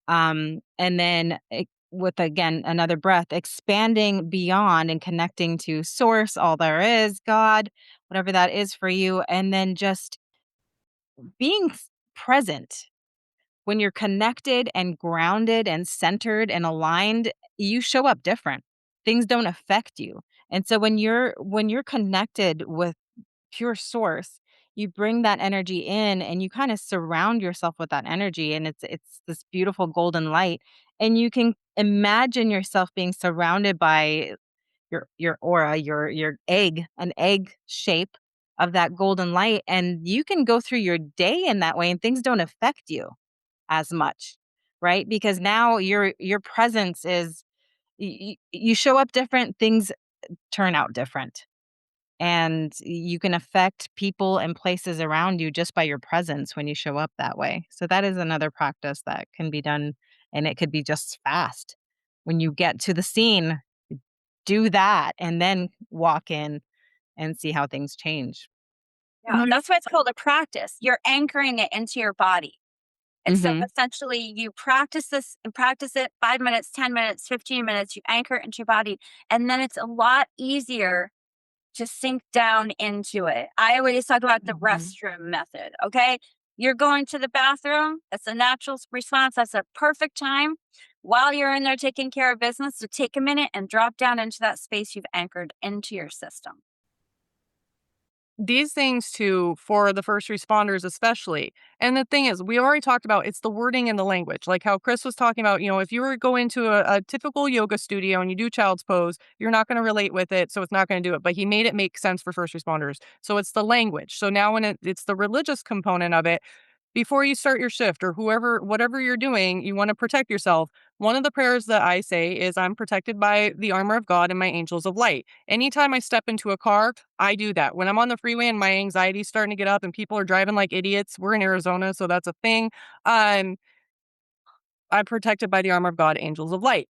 and then with again another breath, expanding beyond and connecting to source, all there is, God, whatever that is for you, and then just being present. When you're connected and grounded and centered and aligned, you show up different. Things don't affect you. And so when you're connected with pure source, you bring that energy in and you kind of surround yourself with that energy and it's this beautiful golden light and you can imagine yourself being surrounded by your aura, your egg, an egg shape of that golden light and you can go through your day in that way and things don't affect you as much, right? Because now your presence is you show up different, things turn out different and you can affect people and places around you just by your presence when you show up that way. So that is another practice that can be done and it could be just fast. When you get to the scene, do that and then walk in and see how things change. Yeah, that's why it's called a practice. You're anchoring it into your body. And so Mhm. essentially you practice this and practice it 5 minutes, 10 minutes, 15 minutes, you anchor it into your body. And then it's a lot easier to sink down into it. I always talk about the Mhm. restroom method. Okay. You're going to the bathroom. That's a natural response. That's a perfect time while you're in there taking care of business. So take a minute and drop down into that space you've anchored into your system. These things too, for the first responders especially. And the thing is, we already talked about it's the wording and the language. Like how Chris was talking about, if you were to go into a typical yoga studio and you do child's pose, you're not going to relate with it, so it's not going to do it. But he made it make sense for first responders. So it's the language. So now when it's the religious component of it, before you start your shift or whatever you're doing, you want to protect yourself. One of the prayers that I say is I'm protected by the armor of God and my angels of light. Anytime I step into a car, I do that. When I'm on the freeway and my anxiety's starting to get up and people are driving like idiots, we're in Arizona, so that's a thing. Um, I'm protected by the armor of God, angels of light.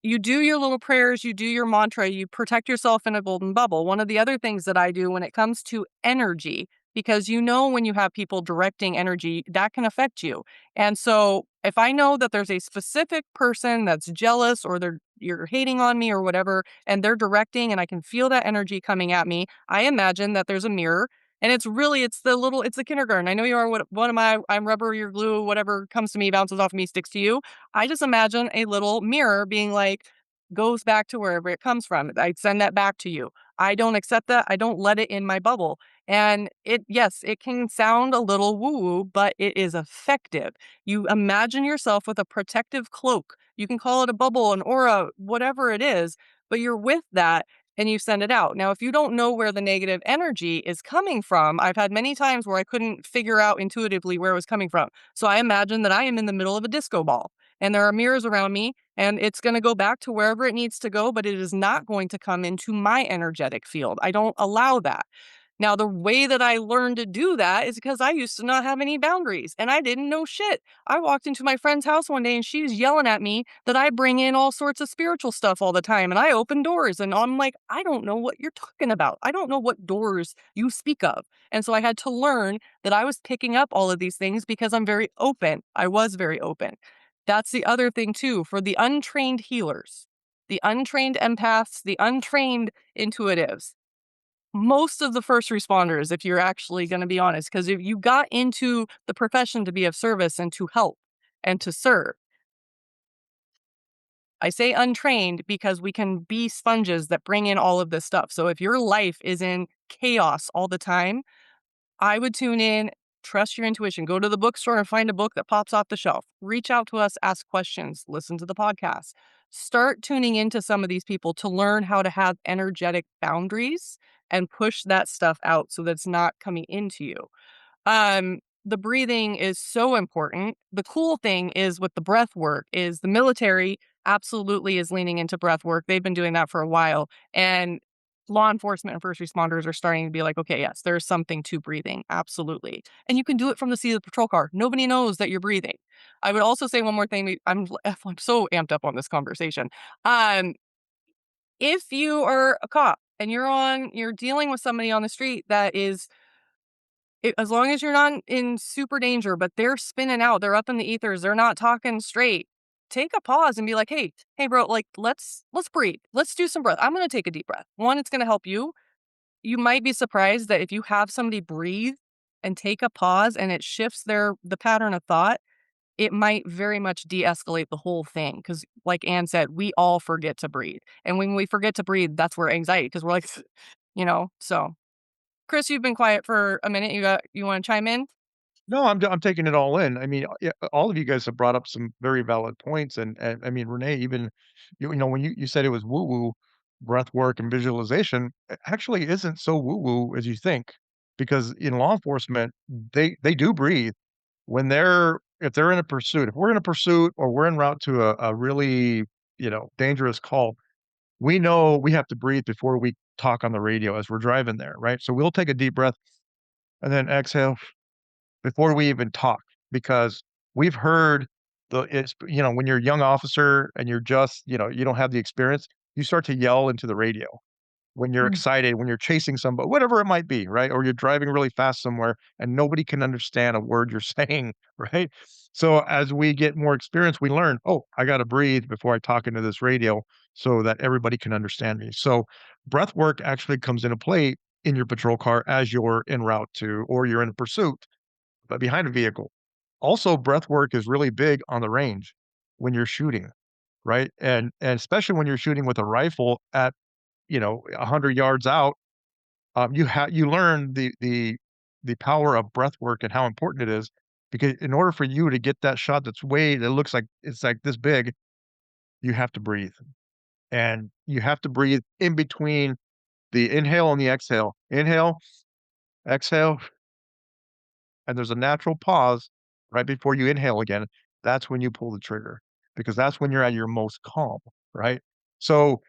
You do your little prayers, you do your mantra, you protect yourself in a golden bubble. One of the other things that I do when it comes to energy, because when you have people directing energy, that can affect you. And so if I know that there's a specific person that's jealous or you're hating on me or whatever, and they're directing and I can feel that energy coming at me, I imagine that there's a mirror And it's the kindergarten. I know you are, what am I? I'm rubber, you're glue, whatever comes to me, bounces off me, sticks to you. I just imagine a little mirror being like, goes back to wherever it comes from. I send that back to you. I don't accept that. I don't let it in my bubble. And yes, it can sound a little woo woo, but it is effective. You imagine yourself with a protective cloak. You can call it a bubble, an aura, whatever it is, but you're with that and you send it out. Now, if you don't know where the negative energy is coming from, I've had many times where I couldn't figure out intuitively where it was coming from. So I imagine that I am in the middle of a disco ball and there are mirrors around me and it's going to go back to wherever it needs to go, but it is not going to come into my energetic field. I don't allow that. Now, the way that I learned to do that is because I used to not have any boundaries and I didn't know shit. I walked into my friend's house one day and she was yelling at me that I bring in all sorts of spiritual stuff all the time. And I open doors and I'm like, I don't know what you're talking about. I don't know what doors you speak of. And so I had to learn that I was picking up all of these things because I'm very open. I was very open. That's the other thing, too, for the untrained healers, the untrained empaths, the untrained intuitives. Most of the first responders, if you're actually going to be honest, because if you got into the profession to be of service and to help and to serve, I say untrained because we can be sponges that bring in all of this stuff. So if your life is in chaos all the time, I would tune in, trust your intuition, go to the bookstore and find a book that pops off the shelf. Reach out to us, ask questions, listen to the podcast. Start tuning into some of these people to learn how to have energetic boundaries and push that stuff out so that it's not coming into you. The breathing is so important. The cool thing is with the breath work is the military absolutely is leaning into breath work. They've been doing that for a while. And law enforcement and first responders are starting to be like, okay, yes, there's something to breathing. Absolutely. And you can do it from the seat of the patrol car. Nobody knows that you're breathing. I would also say one more thing. I'm so amped up on this conversation. If you are a cop and you're dealing with somebody on the street that is, as long as you're not in super danger, but they're spinning out, they're up in the ethers, they're not talking straight, take a pause and be like, hey, bro, like, let's breathe. Let's do some breath. I'm going to take a deep breath. One, it's going to help you. You might be surprised that if you have somebody breathe and take a pause and it shifts the pattern of thought, it might very much de-escalate the whole thing. Because like Ann said, we all forget to breathe. And when we forget to breathe, that's where anxiety, because we're like, so Chris, you've been quiet for a minute. You want to chime in? No, I'm taking it all in. I mean, yeah, all of you guys have brought up some very valid points, and I mean, Renee, even when you said it was woo woo, breath work and visualization, it actually isn't so woo woo as you think, because in law enforcement, they do breathe when if they're in a pursuit. If we're in a pursuit or we're en route to a really dangerous call, we know we have to breathe before we talk on the radio as we're driving there, right? So we'll take a deep breath and then exhale before we even talk, because we've heard when you're a young officer and you're just, you don't have the experience, you start to yell into the radio when you're Mm. excited, when you're chasing somebody, whatever it might be, right? Or you're driving really fast somewhere and nobody can understand a word you're saying, right? So as we get more experience, we learn, oh, I got to breathe before I talk into this radio so that everybody can understand me. So breath work actually comes into play in your patrol car as you're en route to, or you're in a pursuit, but behind a vehicle. Also, breath work is really big on the range when you're shooting, right? And especially when you're shooting with a rifle at 100 yards out, you learn the power of breath work and how important it is, because in order for you to get that shot that looks like it's like this big, you have to breathe, and you have to breathe in between the inhale and the exhale. Inhale, exhale, and there's a natural pause right before you inhale again. That's when you pull the trigger, because that's when you're at your most calm, right? So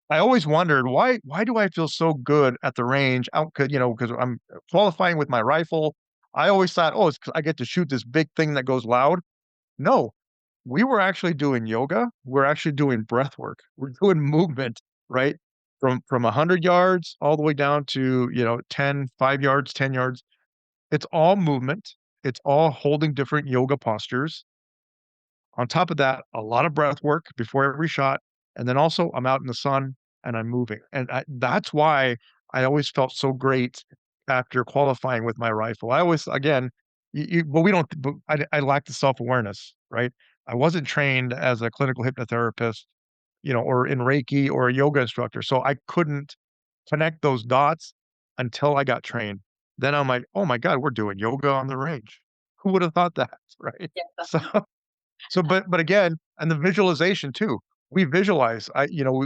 I always wondered, why do I feel so good at the range out, because I'm qualifying with my rifle. I always thought, oh, it's 'cause I get to shoot this big thing that goes loud. No, we were actually doing yoga. We're actually doing breath work. We're doing movement, right? From 100 yards all the way down to, 5 yards, 10 yards. It's all movement. It's all holding different yoga postures. On top of that, a lot of breath work before every shot, and then also I'm out in the sun and I'm moving, and that's why I always felt so great after qualifying with my rifle. I always, again, but we don't, but I lack the self awareness, right? I wasn't trained as a clinical hypnotherapist, or in Reiki or a yoga instructor. So I couldn't connect those dots until I got trained. Then I'm like, oh my God, we're doing yoga on the range. Who would have thought that? Right. Yeah. So, but again, and the visualization too. We visualize.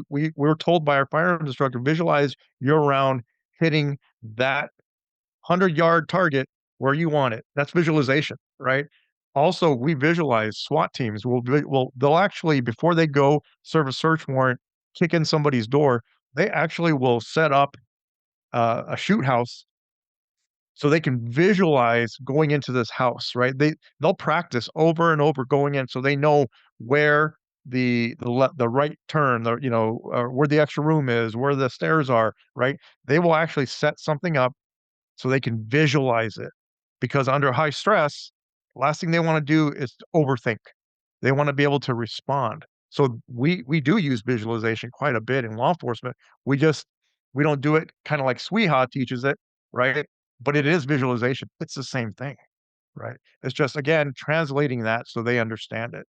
We were told by our firearms instructor, visualize you're around hitting that 100-yard target where you want it. That's visualization, right? Also, we visualize SWAT teams they'll actually, before they go serve a search warrant, kick in somebody's door, they actually will set up a shoot house so they can visualize going into this house, right? They'll practice over and over going in so they know where the right turn, where the extra room is, where the stairs are, right? They will actually set something up so they can visualize it, because under high stress, last thing they wanna do is to overthink. They wanna be able to respond. So we do use visualization quite a bit in law enforcement. We don't do it kinda like Sweha teaches it, right? But it is visualization. It's the same thing, right? It's just, again, translating that so they understand it.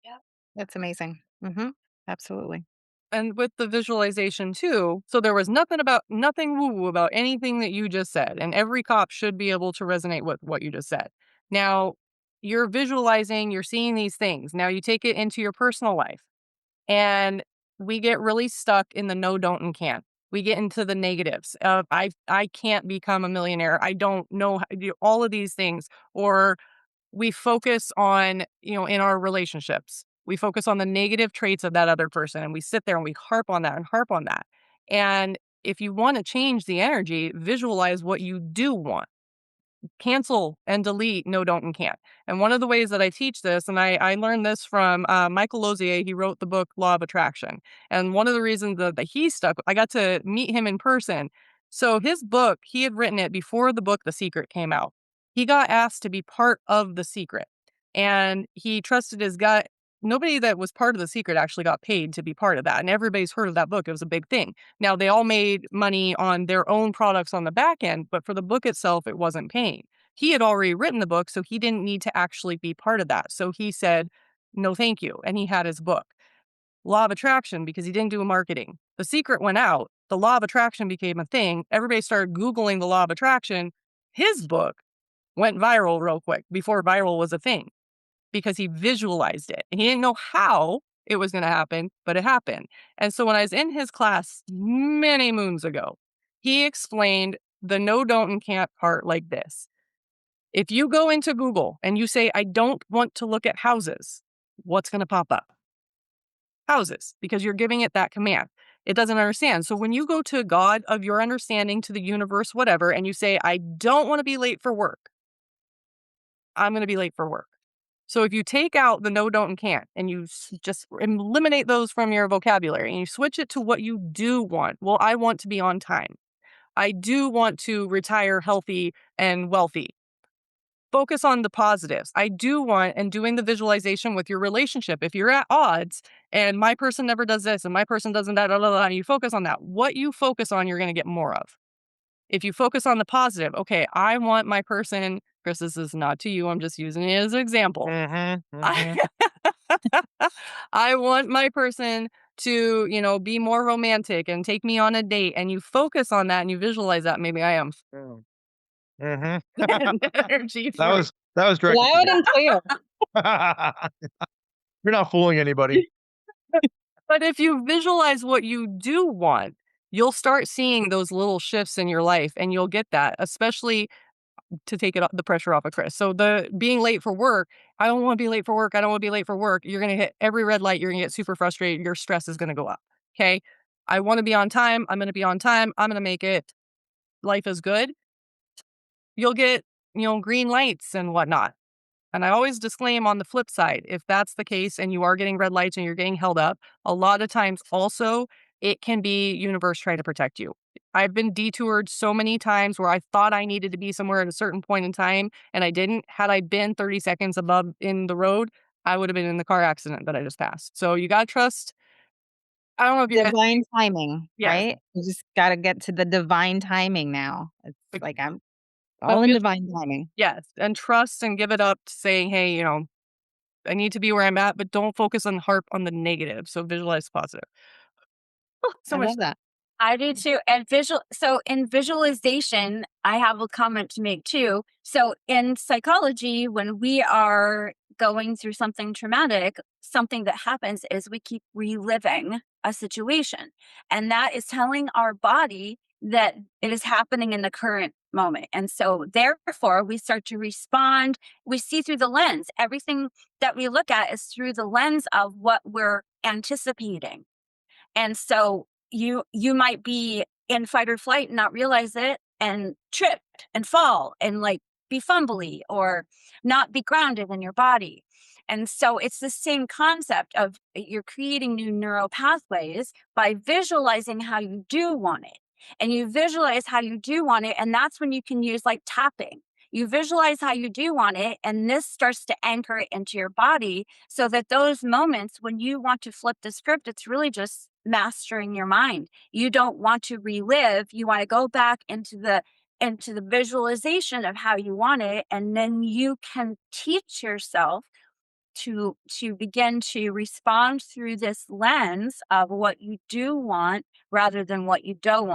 Yeah. That's amazing. Absolutely. And with the visualization too, so there was nothing woo-woo about anything that you just said, and every cop should be able to resonate with what you just said. Now, you're visualizing, you're seeing these things. Now you take it into your personal life, and we get really stuck in the no, don't, and can't. We get into the negatives of I can't become a millionaire. I don't know how to do all of these things, or we focus on, in our relationships, we focus on the negative traits of that other person and we sit there and we harp on that and harp on that. And if you want to change the energy, visualize what you do want. Cancel and delete no, don't, and can't. And one of the ways that I teach this, and I learned this from Michael Lozier, he wrote the book Law of Attraction. And one of the reasons that he stuck, I got to meet him in person. So his book, he had written it before the book The Secret came out. He got asked to be part of The Secret, and he trusted his gut. Nobody that was part of The Secret actually got paid to be part of that. And everybody's heard of that book. It was a big thing. Now, they all made money on their own products on the back end, but for the book itself, it wasn't paying. He had already written the book, so he didn't need to actually be part of that. So he said, no, thank you. And he had his book, Law of Attraction, because he didn't do marketing. The Secret went out. The Law of Attraction became a thing. Everybody started Googling the Law of Attraction. His book went viral real quick before viral was a thing, because he visualized it. He didn't know how it was going to happen, but it happened. And so when I was in his class many moons ago, he explained the no, don't, and can't part like this. If you go into Google and you say, I don't want to look at houses, what's going to pop up? Houses, because you're giving it that command. It doesn't understand. So when you go to God of your understanding, to the universe, whatever, and you say, I don't want to be late for work, I'm going to be late for work. So if you take out the no, don't, and can't, and you just eliminate those from your vocabulary and you switch it to what you do want. Well, I want to be on time. I do want to retire healthy and wealthy. Focus on the positives. I do want, and doing the visualization with your relationship. If you're at odds and my person never does this and my person doesn't that, and you focus on that, what you focus on, you're going to get more of. If you focus on the positive, okay, I want my person, Chris, this is not to you, I'm just using it as an example. I want my person to, be more romantic and take me on a date. And you focus on that and you visualize that. Maybe I am. Mhm. Energy That for was that was directed Loud to and clear. me. You're not fooling anybody. But if you visualize what you do want, you'll start seeing those little shifts in your life and you'll get that, especially to take the pressure off of Chris. So the being late for work, I don't want to be late for work. I don't want to be late for work. You're going to hit every red light. You're going to get super frustrated. Your stress is going to go up. Okay. I want to be on time. I'm going to be on time. I'm going to make it. Life is good. You'll get, green lights and whatnot. And I always disclaim on the flip side, if that's the case and you are getting red lights and you're getting held up, a lot of times also it can be universe trying to protect you. I've been detoured so many times where I thought I needed to be somewhere at a certain point in time and I didn't. Had I been 30 seconds above in the road, I would have been in the car accident that I just passed. So you got to trust I don't know if you guys Divine timing, yes, right? You just gotta get to the divine timing now. It's like, like I'm but all in divine timing. yes, and trust and give it up to saying, "Hey, I need to be where I'm at," but don't focus on harp on the negative, so visualize positive. So I much love that. I do too. And so in visualization, I have a comment to make too. So in psychology, when we are going through something traumatic, something that happens is we keep reliving a situation. And that is telling our body that it is happening in the current moment. And so therefore we start to respond. We see through the lens. Everything that we look at is through the lens of what we're anticipating. And so you might be in fight or flight and not realize it and trip and fall and like be fumbly or not be grounded in your body. And so it's the same concept of you're creating new neural pathways by visualizing how you do want it. And you visualize how you do want it. And that's when you can use like tapping. You visualize how you do want it, and this starts to anchor it into your body so that those moments when you want to flip the script, it's really just mastering your mind. You don't want to relive. You want to go back into the visualization of how you want it, and then you can teach yourself to begin to respond through this lens of what you do want rather than what you don't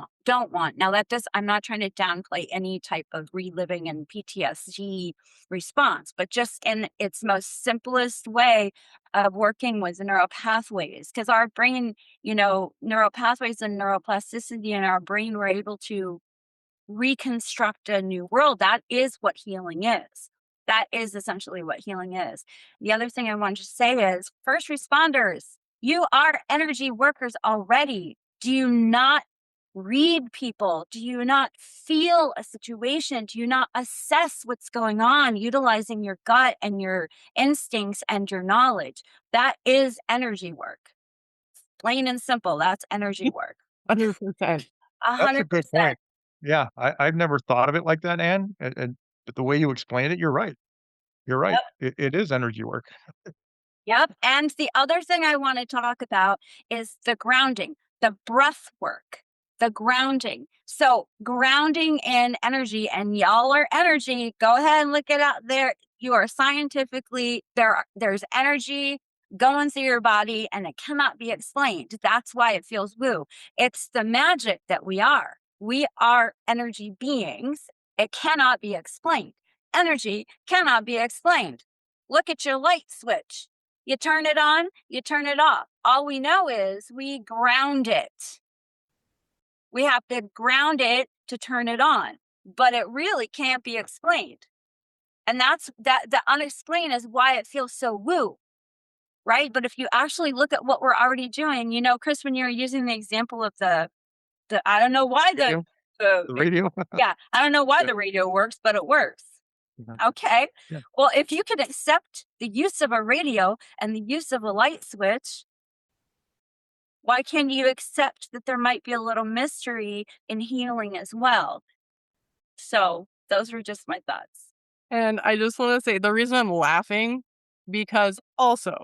want. Now that does I'm not trying to downplay any type of reliving and PTSD response, but just in its most simplest way of working with neural pathways, because our brain, neural pathways and neuroplasticity in our brain, we're able to reconstruct a new world. That is what healing is. That is essentially what healing is. The other thing I want to say is first responders, you are energy workers already. Do you not read people? Do you not feel a situation? Do you not assess what's going on utilizing your gut and your instincts and your knowledge? That is energy work. Plain and simple. That's energy work. 100%. A That's a hundred good percent. point. Yeah, I've never thought of it like that, Ann, and but the way you explain it, you're right. You're right. It is energy work. Yep. And the other thing I want to talk about is the grounding, the breath work, the grounding. So, grounding in energy, and y'all are energy. Go ahead and look it out there. You are scientifically there's energy going through your body and it cannot be explained. That's why it feels woo. It's the magic that we are. We are energy beings. It cannot be explained. Energy cannot be explained. Look at your light switch. You turn it on, you turn it off. All we know is we ground it. We have to ground it to turn it on, but it really can't be explained. And that's the unexplained is why it feels so woo, right? But if you actually look at what we're already doing, Chris, when you're using the example of the I don't know why Radio? the The radio? yeah, I don't know why Yeah. the radio works, but it works. Mhm. Okay. Yeah. Well, if you could accept the use of a radio and the use of a light switch, why can't you accept that there might be a little mystery in healing as well? So, those were just my thoughts. And I just want to say the reason I'm laughing because also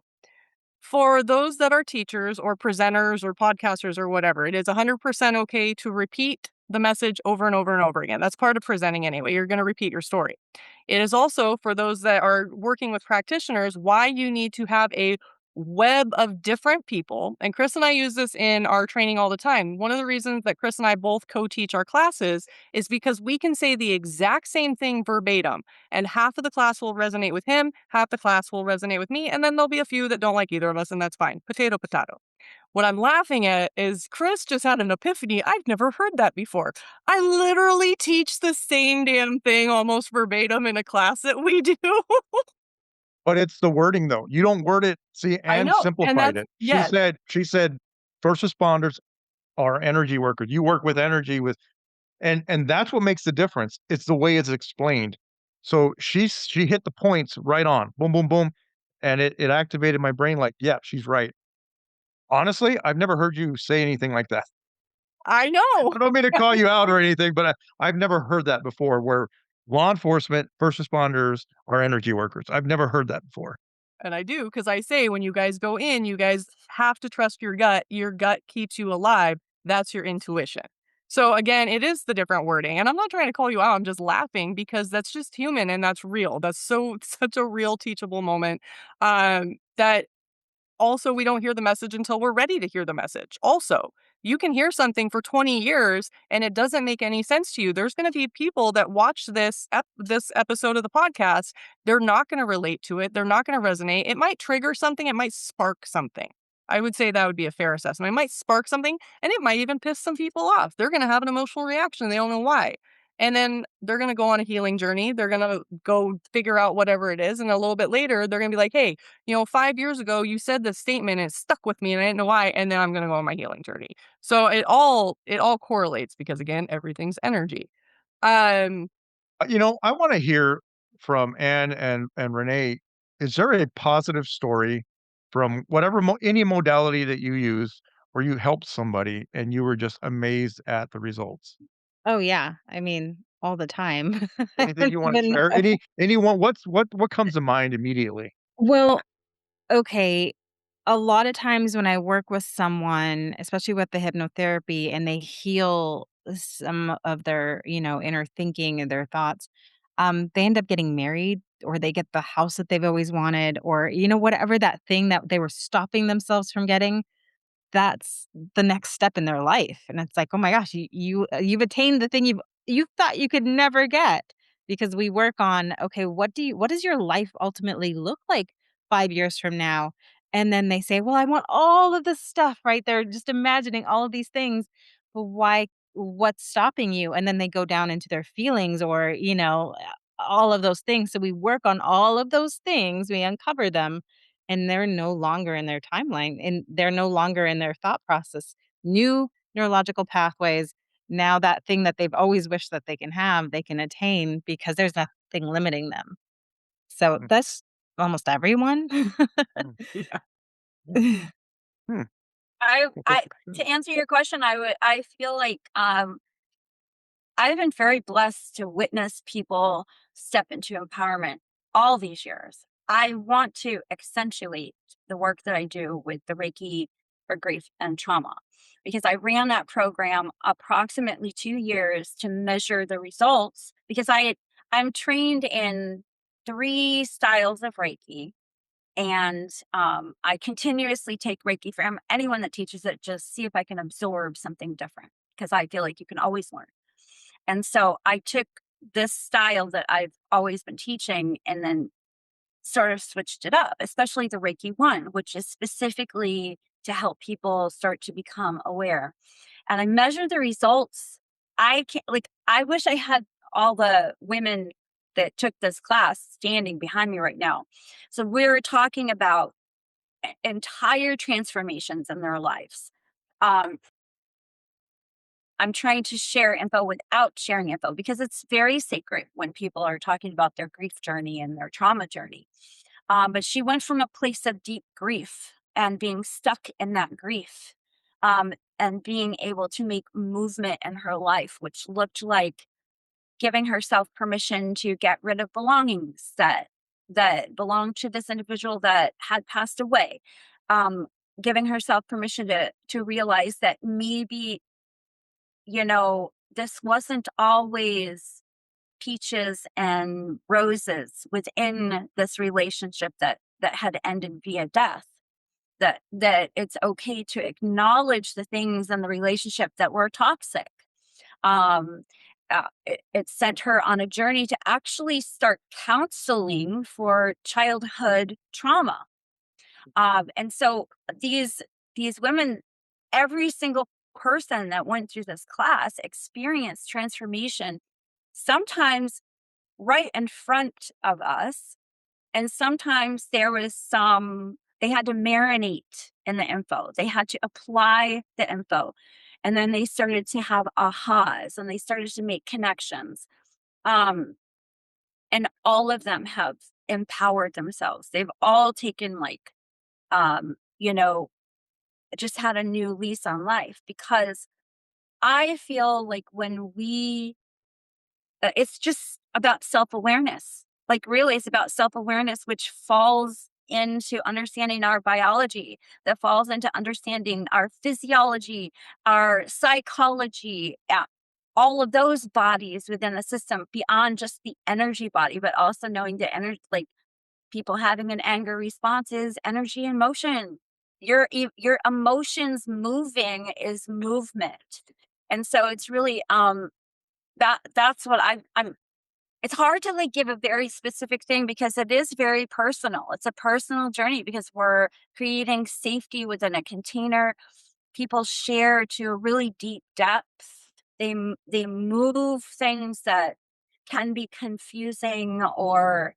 for those that are teachers or presenters or podcasters or whatever, it is 100% okay to repeat the message over and over and over again. That's part of presenting anyway. You're going to repeat your story. It is also for those that are working with practitioners why you need to have a web of different people. And Chris and I use this in our training all the time. One of the reasons that Chris and I both co-teach our classes is because we can say the exact same thing verbatim, and half of the class will resonate with him, half the class will resonate with me, and then there'll be a few that don't like either of us, and that's fine. Potato, potato. What I'm laughing at is Chris just had an epiphany. I've never heard that before. I literally teach the same damn thing almost verbatim in a class that we do. But it's the wording, though. You don't word it. See, I Ann know. And simplified that's, it. yes, She said first responders are energy workers. You work with energy with and that's what makes the difference. It's the way it's explained. So she hit the points right on. Boom, boom, boom. And it activated my brain like, yeah, she's right. Honestly, I've never heard you say anything like that. I know. I don't mean to call you out or anything, but I've never heard that before where law enforcement, first responders are energy workers. I've never heard that before. And I do, because I say when you guys go in, you guys have to trust your gut. Your gut keeps you alive. That's your intuition. So again, it is the different wording. And I'm not trying to call you out. I'm just laughing because that's just human and that's real. That's such a real teachable moment. That also, we don't hear the message until we're ready to hear the message. Also, you can hear something for 20 years and it doesn't make any sense to you. There's going to be people that watch this episode of the podcast. They're not going to relate to it. They're not going to resonate. It might trigger something. It might spark something. I would say that would be a fair assessment. It might spark something and it might even piss some people off. They're going to have an emotional reaction. They don't know why. And then they're going to go on a healing journey. They're going to go figure out whatever it is. And a little bit later, they're going to be like, hey, 5 years ago, you said this statement and it stuck with me and I didn't know why. And then I'm going to go on my healing journey. So it all correlates because again, everything's energy. Um, I want to hear from Anne and Renee. Is there a positive story from whatever any modality that you use where you helped somebody and you were just amazed at the results? Oh, yeah. I mean, all the time. I Anything don't you want to even share? know. Anyone? What comes to mind immediately? Well, okay. A lot of times when I work with someone, especially with the hypnotherapy, and they heal some of their, inner thinking and their thoughts, they end up getting married or they get the house that they've always wanted or, whatever that thing that they were stopping themselves from getting, that's the next step in their life, and it's like, "Oh my gosh, you've attained the thing you thought you could never get." Because we work on, okay, what does your life ultimately look like 5 years from now? And then they say, "Well, I want all of this stuff," right? They're just imagining all of these things, but what's stopping you? And then they go down into their feelings or, all of those things. So we work on all of those things, we uncover them, and they're no longer in their timeline and they're no longer in their thought process. New neurological pathways. Now that thing that they've always wished that they can have, they can attain because there's nothing limiting them. So Mm, that's almost everyone. mm, yeah. mm, hmm, I hmm, to answer your question, I feel like I've been very blessed to witness people step into empowerment all these years. I want to accentuate the work that I do with the Reiki for grief and trauma because I ran that program approximately 2 years to measure the results because I'm trained in 3 styles of Reiki. And I continuously take Reiki from anyone that teaches it, just see if I can absorb something different because I feel like you can always learn. And so I took this style that I've always been teaching and then sort of switched it up, especially the Reiki one, which is specifically to help people start to become aware. And I measure the results. I can't, like, I wish I had all the women that took this class standing behind me right now. So we're talking about entire transformations in their lives. Um, I'm trying to share info without sharing info because it's very sacred when people are talking about their grief journey and their trauma journey. But she went from a place of deep grief and being stuck in that grief and being able to make movement in her life, which looked like giving herself permission to get rid of belongings that belonged to this individual that had passed away. Um, Giving herself permission to realize that maybe this wasn't always peaches and roses within this relationship that had ended via death. That it's okay to acknowledge the things in the relationship that were toxic. Um, it sent her on a journey to actually start counseling for childhood trauma. And so these women, every single person that went through this class experienced transformation, sometimes right in front of us. And sometimes they had to marinate in the info. They had to apply the info. And then they started to have ahas and they started to make connections. Um, and all of them have empowered themselves. They've all taken um, you know, just had a new lease on life because I feel like it's just about self awareness. Like, really, it's about self awareness, which falls into understanding our biology, that falls into understanding our physiology, our psychology, all of those bodies within the system beyond just the energy body, but also knowing the energy, like people having an anger response is energy and motion. Your emotions moving is movement. And so it's really that's what I'm it's hard to like give a very specific thing because it is very personal. It's a personal journey because we're creating safety within a container. People share to a really deep depth. They move things that can be confusing or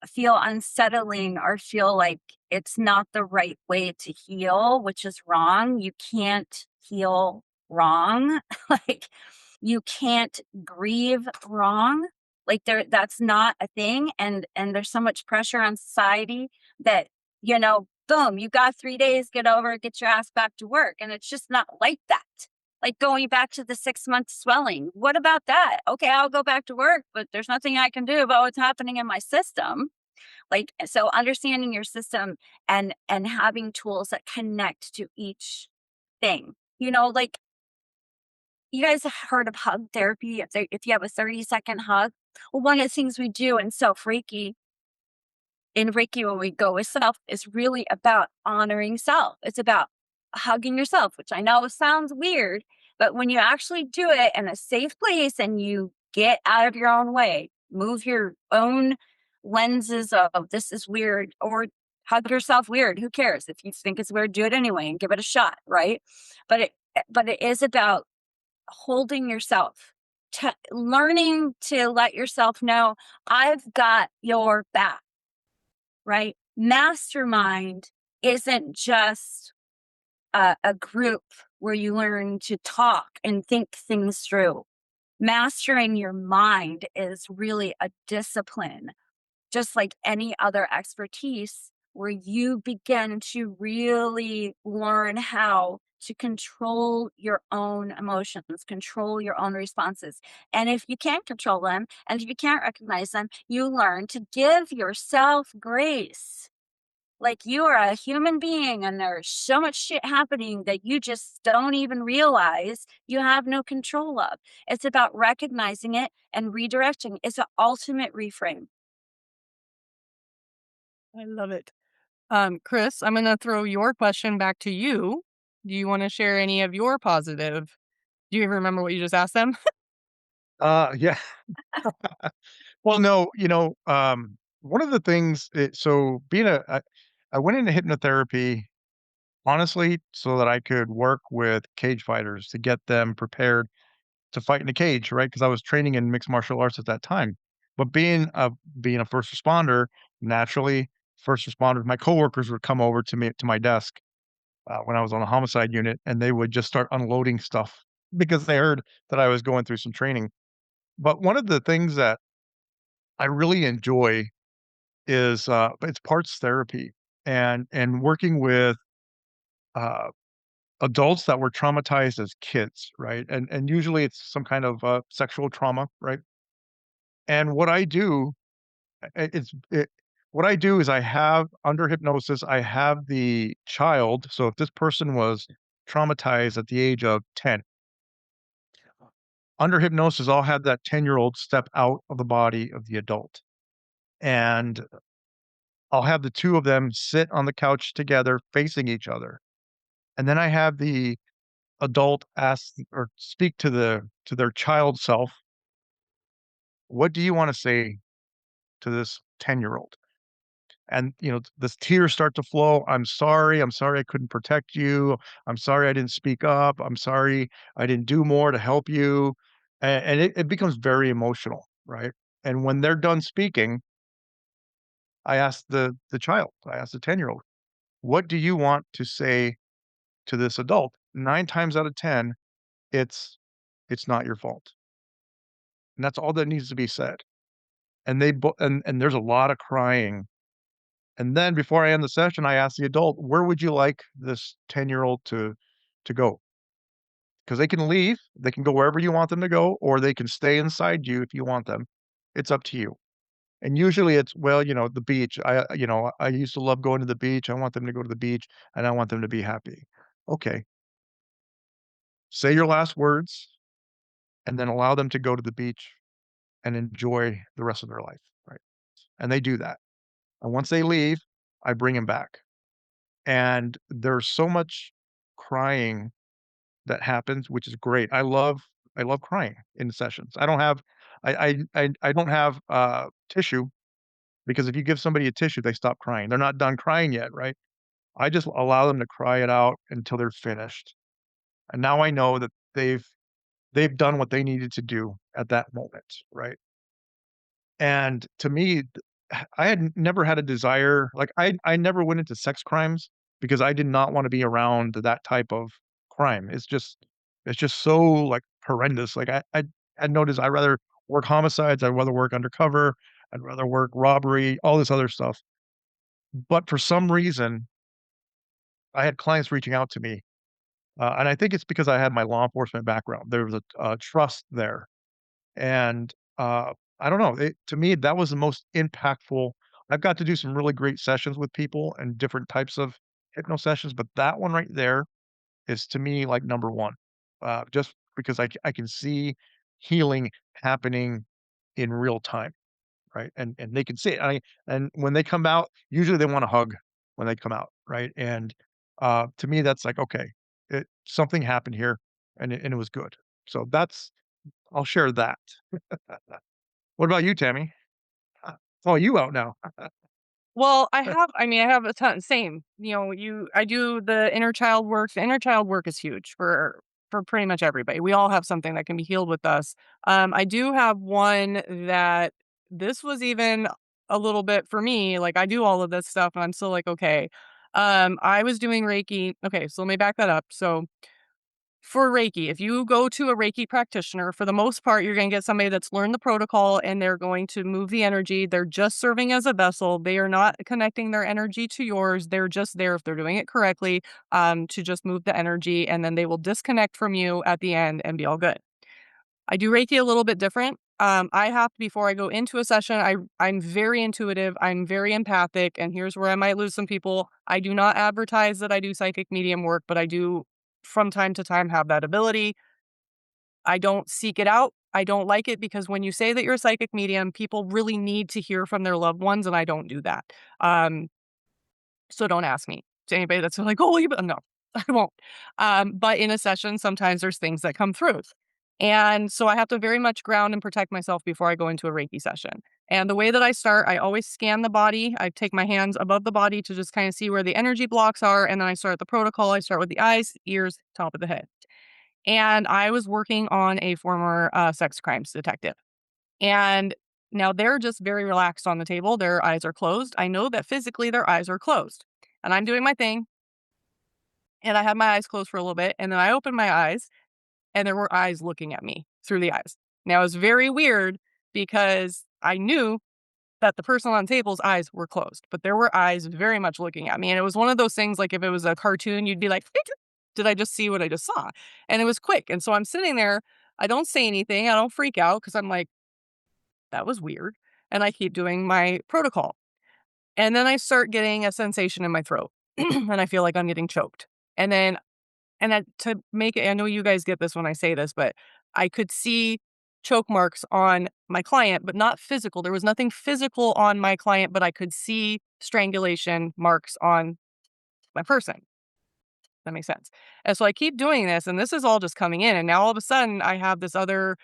feel unsettling or feel like it's not the right way to heal, which is wrong. You can't heal wrong. Like you can't grieve wrong. Like that's not a thing. And there's so much pressure on society that, boom, you got 3 days, get over it, get your ass back to work. And it's just not like that. Like going back to the 6 month swelling. What about that? Okay, I'll go back to work, but there's nothing I can do about what's happening in my system. Like, so understanding your system and having tools that connect to each thing. Like you guys have heard of hug therapy. If you have a 30-second hug, well, one of the things we do in Reiki, when we go with self, is really about honoring self. It's about hugging yourself, which I know sounds weird, but when you actually do it in a safe place and you get out of your own way, move your own lenses of this is weird, or hug yourself weird, who cares? If you think it's weird, do it anyway and give it a shot, right? But it is about holding yourself, to learning to let yourself know I've got your back, right? Mastermind isn't just a group where you learn to talk and think things through. Mastering your mind is really a discipline, just like any other expertise, where you begin to really learn how to control your own emotions, control your own responses. And if you can't control them, and if you can't recognize them, you learn to give yourself grace. Like you are a human being and there's so much shit happening that you just don't even realize you have no control of. It's about recognizing it and redirecting. It's an ultimate reframe. I love it. Chris, I'm gonna throw your question back to you. Do you want to share any of your positive? Do you even remember what you just asked them? Yeah. Well, no, one of the things so being I went into hypnotherapy, honestly, so that I could work with cage fighters to get them prepared to fight in a cage, right? Because I was training in mixed martial arts at that time. But being a first responder, naturally, first responders, my coworkers would come over to my desk when I was on a homicide unit, and they would just start unloading stuff because they heard that I was going through some training. But one of the things that I really enjoy is it's parts therapy and working with uh, adults that were traumatized as kids, right? And usually it's some kind of sexual trauma, right? And what I do, what I do is I have under hypnosis, I have the child. So if this person was traumatized at the age of 10, under hypnosis, I'll have that 10-year-old step out of the body of the adult. And I'll have the two of them sit on the couch together facing each other. And then I have the adult ask or speak to their child self, "What do you wanna say to this 10-year-old?" And, the tears start to flow. I'm sorry I couldn't protect you. I'm sorry I didn't speak up. I'm sorry I didn't do more to help you." And it becomes very emotional, right? And when they're done speaking, I ask the 10-year-old, "What do you want to say to this adult?" 9 times out of 10, it's "It's not your fault." And that's all that needs to be said. And they bo and there's a lot of crying. And then before I end the session, I ask the adult, "Where would you like this 10-year-old to go?" Because they can leave, they can go wherever you want them to go, or they can stay inside you if you want them. It's up to you. And usually it's, well, the beach. I used to love going to the beach. I want them to go to the beach and I want them to be happy. Okay. Say your last words and then allow them to go to the beach and enjoy the rest of their life, right? And they do that. And once they leave, I bring them back. And there's so much crying that happens, which is great. I love crying in sessions. I don't have tissue, because if you give somebody a tissue, they stop crying. They're not done crying yet, right? I just allow them to cry it out until they're finished. And now I know that they've done what they needed to do at that moment, right? And to me, I had never had a desire, like, I never went into sex crimes because I did not wanna be around that type of crime. It's just so, like, horrendous. Like, I had no desire. I'd rather work homicides, I'd rather work undercover, I'd rather work robbery, all this other stuff. But for some reason, I had clients reaching out to me, and I think it's because I had my law enforcement background. There was a trust there. And, I don't know, to me, that was the most impactful. I've got to do some really great sessions with people and different types of hypno sessions, but that one right there is, to me, like, number 1, just because I can see healing happening in real time, right? And they can see it. And when they come out, usually they want a hug when they come out, right? And, to me, that's like, "Okay, something happened here, and it was good." So I'll share that. What about you, Tammy? Oh, you out now. Well, I have a ton same. I do the inner child work. The inner child work is huge for pretty much everybody. We all have something that can be healed with us. I do have one that this was even a little bit for me, like, I do all of this stuff and I'm still like, okay. I was doing Reiki. Okay, so let me back that up. So for Reiki, if you go to a Reiki practitioner, for the most part, you're going to get somebody that's learned the protocol and they're going to move the energy. They're just serving as a vessel. They are not connecting their energy to yours. They're just there, if they're doing it correctly, to just move the energy, and then they will disconnect from you at the end and be all good. I do Reiki a little bit different. I have to, before I go into a session, I'm very intuitive. I'm very empathic. And here's where I might lose some people. I do not advertise that I do psychic medium work, but I do from time to time have that ability. I don't seek it out. I don't like it because when you say that you're a psychic medium, people really need to hear from their loved ones, and I don't do that. Um, so don't ask me. To anybody that's like, "Oh, you," no, I won't. But in a session, sometimes there's things that come through. And so I have to very much ground and protect myself before I go into a Reiki session. And the way that I start, I always scan the body. I take my hands above the body to just kind of see where the energy blocks are. And then I start the protocol. I start with the eyes, ears, top of the head. And I was working on a former sex crimes detective. And now they're just very relaxed on the table. Their eyes are closed. I know that physically their eyes are closed. And I'm doing my thing. And I had my eyes closed for a little bit. And then I opened my eyes and there were eyes looking at me through the eyes. Now, it was very weird because I knew that the person on the table's eyes were closed, but there were eyes very much looking at me. And it was one of those things, like, if it was a cartoon, you'd be like, did I just see what I just saw? And it was quick. And so I'm sitting there. I don't say anything. I don't freak out because I'm like, that was weird. And I keep doing my protocol. And then I start getting a sensation in my throat and I feel like I'm getting choked. And then to make it, I know you guys get this when I say this, but I could see choke marks on my client, but not physical. There was nothing physical on my client, but I could see strangulation marks on my person. That makes sense. And so I keep doing this, and this is all just coming in. And now all of a sudden, I have this other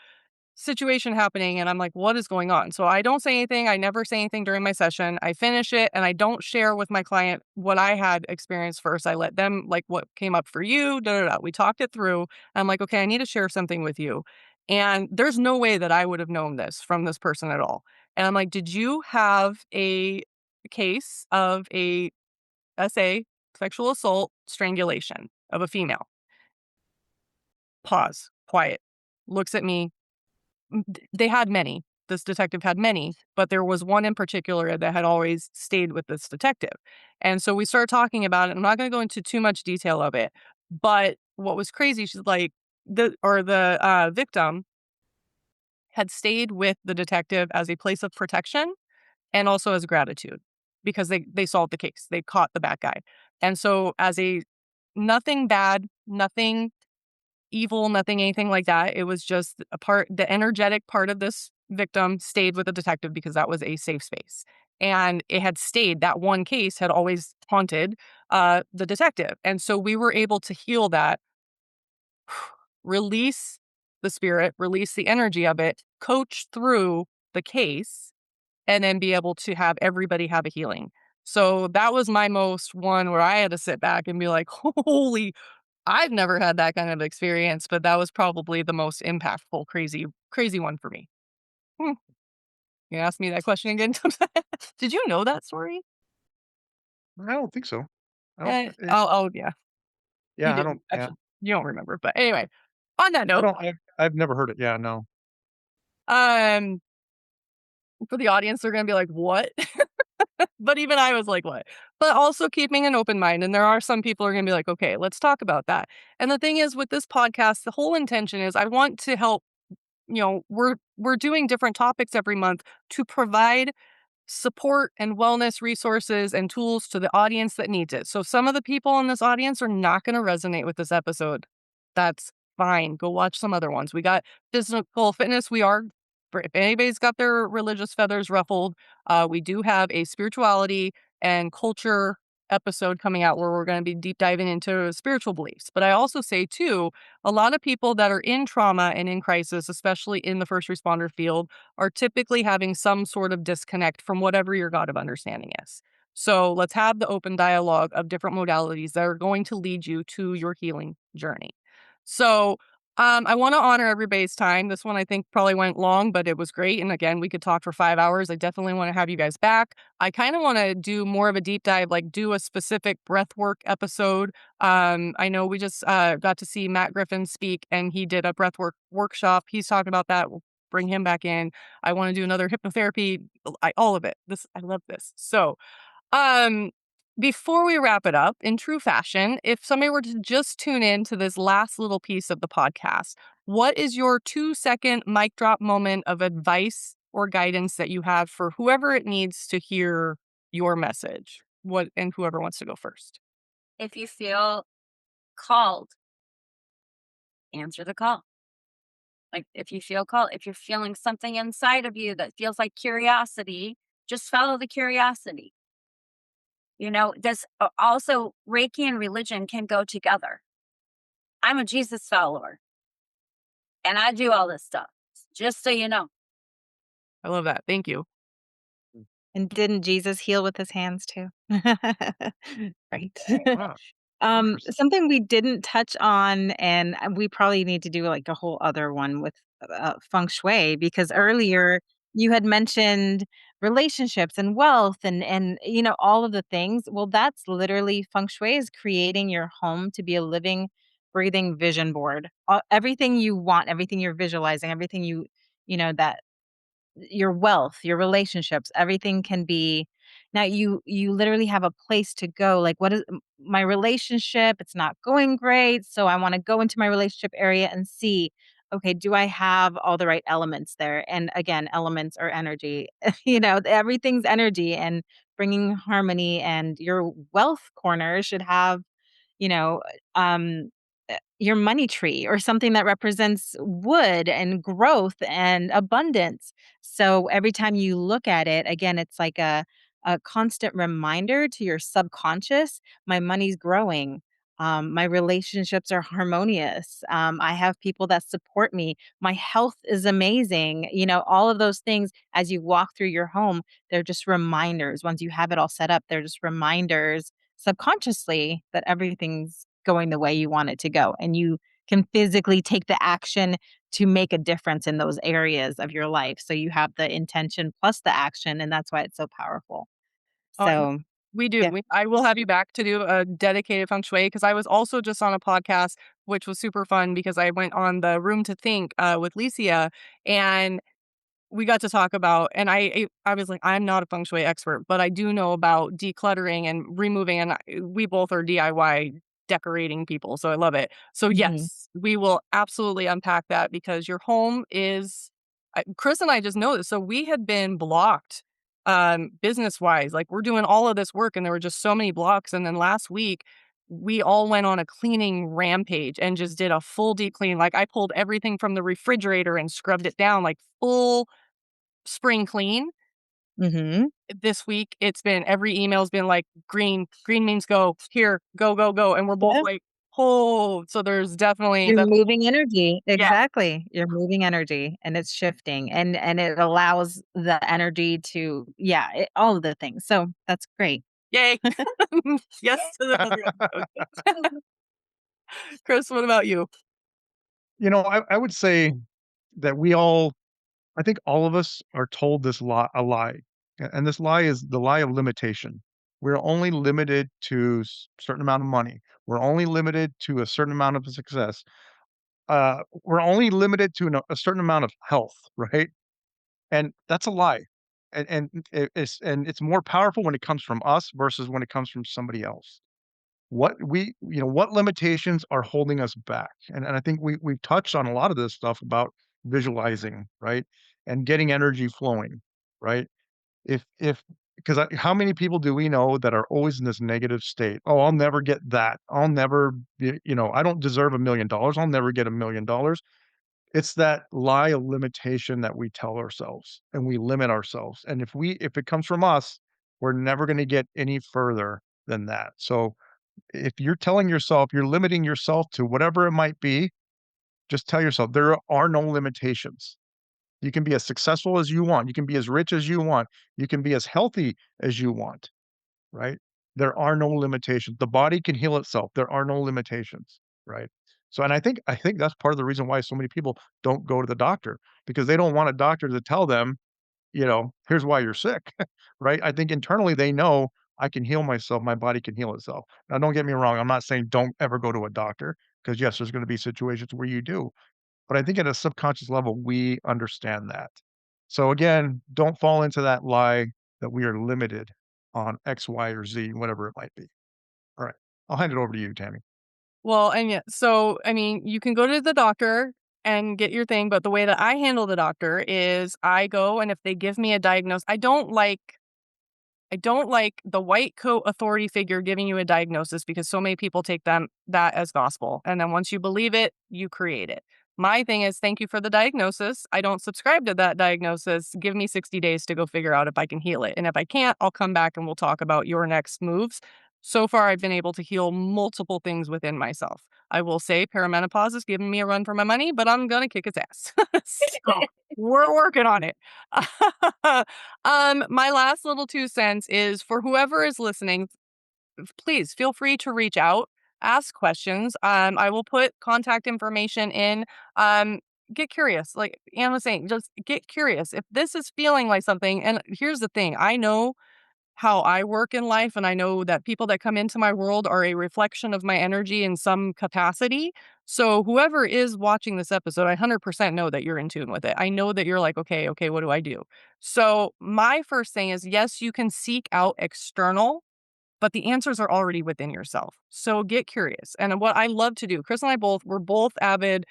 situation happening, and I'm like, what is going on? So I don't say anything. I never say anything during my session. I finish it, and I don't share with my client what I had experienced first. I let them, like, what came up for you, da da da. We talked it through. I'm like, okay, I need to share something with you. And there's no way that I would have known this from this person at all. And I'm like, did you have a case of a SA, sexual assault, strangulation of a female? Pause, quiet, looks at me. They had many. This detective had many, but there was one in particular that had always stayed with this detective. And so we started talking about it. I'm not going to go into too much detail of it, but what was crazy, she's like, the victim had stayed with the detective as a place of protection and also as gratitude because they solved the case. They caught the bad guy. And so as a nothing bad, nothing evil, nothing anything like that. It was just the energetic part of this victim stayed with the detective because that was a safe space. And it had stayed, that one case had always haunted the detective. And so we were able to heal that, release the spirit, release the energy of it, coach through the case, and then be able to have everybody have a healing. So that was my most one where I had to sit back and be like, holy, I've never had that kind of experience, but that was probably the most impactful, crazy one for me. Hmm. You ask me that question again? Did you know that story? I don't think so. I don't Oh, yeah, you yeah, I don't didn't yeah. actually. You don't remember, but anyway. On that I note, don't I've never heard it. Yeah, no. um, for the audience, they're gonna be like, "What?" But even I was like, "What?" But also keeping an open mind, and there are some people who are gonna be like, "Okay, let's talk about that." And the thing is, with this podcast, the whole intention is I want to help. We're doing different topics every month to provide support and wellness resources and tools to the audience that needs it. So some of the people in this audience are not going to resonate with this episode. That's fine. Go watch some other ones. We got physical fitness. If anybody's got their religious feathers ruffled, we do have a spirituality and culture episode coming out where we're going to be deep diving into spiritual beliefs. But I also say too, a lot of people that are in trauma and in crisis, especially in the first responder field, are typically having some sort of disconnect from whatever your God of understanding is. So let's have the open dialogue of different modalities that are going to lead you to your healing journey. So I want to honor everybody's time. This one I think probably went long, but it was great. And again, we could talk for 5 hours. I definitely want to have you guys back. I kind of want to do more of a deep dive, like do a specific breathwork episode. I know we just got to see Matt Griffin speak, and he did a breathwork workshop. He's talking about that. We'll bring him back in. I want to do another hypnotherapy. All of it. I love this. So um, before we wrap it up, in true fashion, if somebody were to just tune in to this last little piece of the podcast, what is your 2-second mic drop moment of advice or guidance that you have for whoever it needs to hear your message? And whoever wants to go first. If you feel called, answer the call. Like if you feel called, if you're feeling something inside of you that feels like curiosity, just follow the curiosity. This also Reiki and religion can go together. I'm a Jesus follower and I do all this stuff, just so you know. I love that. Thank you. And didn't Jesus heal with his hands too? Right. Wow, interesting. Something we didn't touch on, and we probably need to do like a whole other one with feng shui, because earlier you had mentioned relationships and wealth and all of the things. Well, that's literally feng shui is creating your home to be a living, breathing vision board. Everything you want, everything you're visualizing, everything that your wealth, your relationships, everything can be. Now you literally have a place to go. Like, what is my relationship? It's not going great, so I want to go into my relationship area and see, okay, do I have all the right elements there? And again, elements are energy. Everything's energy, and bringing harmony. And your wealth corner should have, you know, your money tree or something that represents wood and growth and abundance. So every time you look at it, again, it's like a constant reminder to your subconscious, my money's growing. My relationships are harmonious. I have people that support me. My health is amazing. All of those things as you walk through your home, they're just reminders. Once you have it all set up, they're just reminders subconsciously that everything's going the way you want it to go. And you can physically take the action to make a difference in those areas of your life. So you have the intention plus the action. And that's why it's so powerful. Uh, So, we do. yeah. I will have you back to do a dedicated feng shui because I was also just on a podcast, which was super fun because I went on the Room to Think with Licia, and we got to talk about, and I was like, I'm not a feng shui expert, but I do know about decluttering and removing, and we both are DIY decorating people, so I love it. So Mhm. yes, we will absolutely unpack that because your home is. Chris and I just know this. So we had been blocked business wise. Like, we're doing all of this work and there were just so many blocks. And then last week, we all went on a cleaning rampage and just did a full deep clean. Like, I pulled everything from the refrigerator and scrubbed it down, like full spring clean. Mm-hmm. This week, it's been every email's been like green. Green means go. Here, go, go, go. And we're both Yeah. like, oh, so there's definitely You're that. moving energy. Yeah. Exactly. You're moving energy and it's shifting and it allows the energy to, all of the things. So that's great. Yay. Yes to the okay. Chris, what about you? I would say that I think all of us are told this a lie. And this lie is the lie of limitation. We're only limited to certain amount of money. We're only limited to a certain amount of success. We're only limited to a certain amount of health, right? And that's a lie. And it's more powerful when it comes from us versus when it comes from somebody else. What limitations are holding us back? And I think we've touched on a lot of this stuff about visualizing, right? And getting energy flowing, right? If because how many people do we know that are always in this negative state? Oh, I'll never get that. I'll never be, I don't deserve $1 million. I'll never get $1 million. It's that lie of limitation that we tell ourselves and we limit ourselves. And if it comes from us, we're never going to get any further than that. So if you're telling yourself, you're limiting yourself to whatever it might be, just tell yourself there are no limitations. You can be as successful as you want. You can be as rich as you want. You can be as healthy as you want, right? There are no limitations. The body can heal itself. There are no limitations, right? So, and I think that's part of the reason why so many people don't go to the doctor because they don't want a doctor to tell them, here's why you're sick, right? I think internally they know I can heal myself. My body can heal itself. Now, don't get me wrong. I'm not saying don't ever go to a doctor because yes, there's going to be situations where you do, but I think at a subconscious level, we understand that. So again, don't fall into that lie that we are limited on X, Y, or Z, whatever it might be. All right. I'll hand it over to you, Tammy. Well, and yeah, so I mean, you can go to the doctor and get your thing, but the way that I handle the doctor is I go and if they give me a diagnosis, I don't like the white coat authority figure giving you a diagnosis because so many people take that as gospel. And then once you believe it, you create it. My thing is, thank you for the diagnosis. I don't subscribe to that diagnosis. Give me 60 days to go figure out if I can heal it. And if I can't, I'll come back and we'll talk about your next moves. So far, I've been able to heal multiple things within myself. I will say perimenopause is giving me a run for my money, but I'm going to kick its ass. So we're working on it. My last little 2 cents is for whoever is listening, please feel free to reach out, ask questions. I will put contact information in. Um, get curious. Like Anne was saying, just get curious. If this is feeling like something, and here's the thing, I know how I work in life. And I know that people that come into my world are a reflection of my energy in some capacity. So whoever is watching this episode, I 100% know that you're in tune with it. I know that you're like, okay, what do I do? So my first thing is, yes, you can seek out external, but the answers are already within yourself. So get curious. And what I love to do, Chris and we're both avid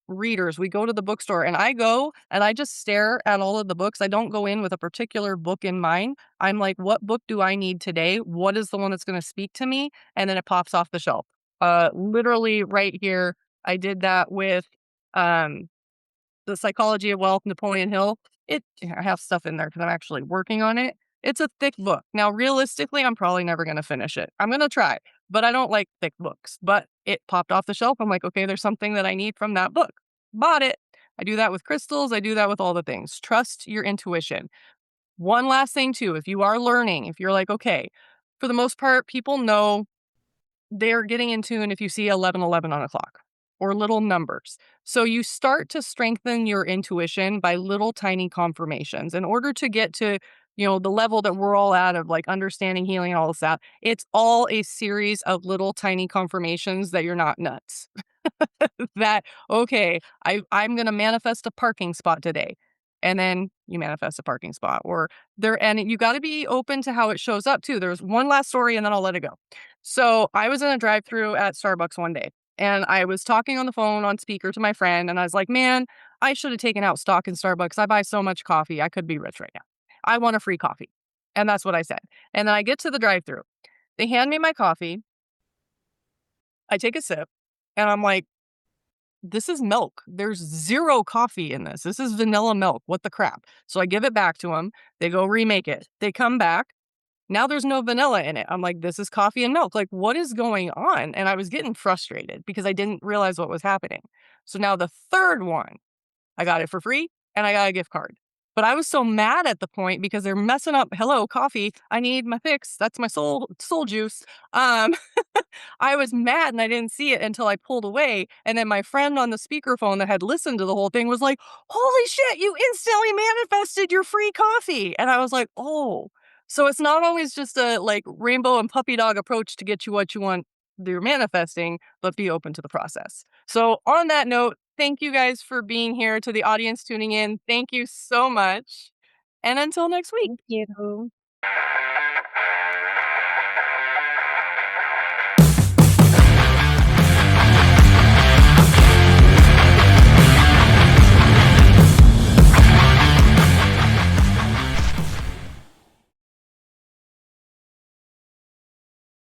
readers. We go to the bookstore and I go and I just stare at all of the books. I don't go in with a particular book in mind. I'm like, what book do I need today? What is the one that's going to speak to me? And then it pops off the shelf. Literally right here. I did that with um, The Psychology of Wealth, Napoleon Hill. I have stuff in there because I'm actually working on it. It's a thick book. Now, realistically, I'm probably never going to finish it. I'm going to try, but I don't like thick books. But it popped off the shelf. I'm like, okay, there's something that I need from that book. Bought it. I do that with crystals. I do that with all the things. Trust your intuition. One last thing, too, if you are learning, if you're like, okay, for the most part, people know they're getting in tune if you see 11:11 on a clock or little numbers. So you start to strengthen your intuition by little tiny confirmations in order to get to, the level that we're all at of like understanding healing and all of that. It's all a series of little tiny confirmations that you're not nuts. That, okay, I'm going to manifest a parking spot today. And then you manifest a parking spot or and you got to be open to how it shows up too. There's one last story and then I'll let it go. So I was in a drive-through at Starbucks one day and I was talking on the phone on speaker to my friend and I was like, man, I should have taken out stock in Starbucks. I buy so much coffee. I could be rich right now. I want a free coffee. And that's what I said. And then I get to the drive-thru. They hand me my coffee. I take a sip and I'm like, this is milk. There's zero coffee in this. This is vanilla milk. What the crap? So I give it back to them. They go remake it. They come back. Now there's no vanilla in it. I'm like, this is coffee and milk. Like, what is going on? And I was getting frustrated because I didn't realize what was happening. So now the third one, I got it for free and I got a gift card. But I was so mad at the point because they're messing up. Hello, coffee. I need my fix. That's my soul juice. Um, I was mad and I didn't see it until I pulled away. And then my friend on the speakerphone that had listened to the whole thing was like, holy shit, you instantly manifested your free coffee. And I was like, oh, so it's not always just a like rainbow and puppy dog approach to get you what you want you're manifesting, but be open to the process. So on that note, thank you guys for being here. To the audience tuning in, thank you so much. And until next week. Thank you.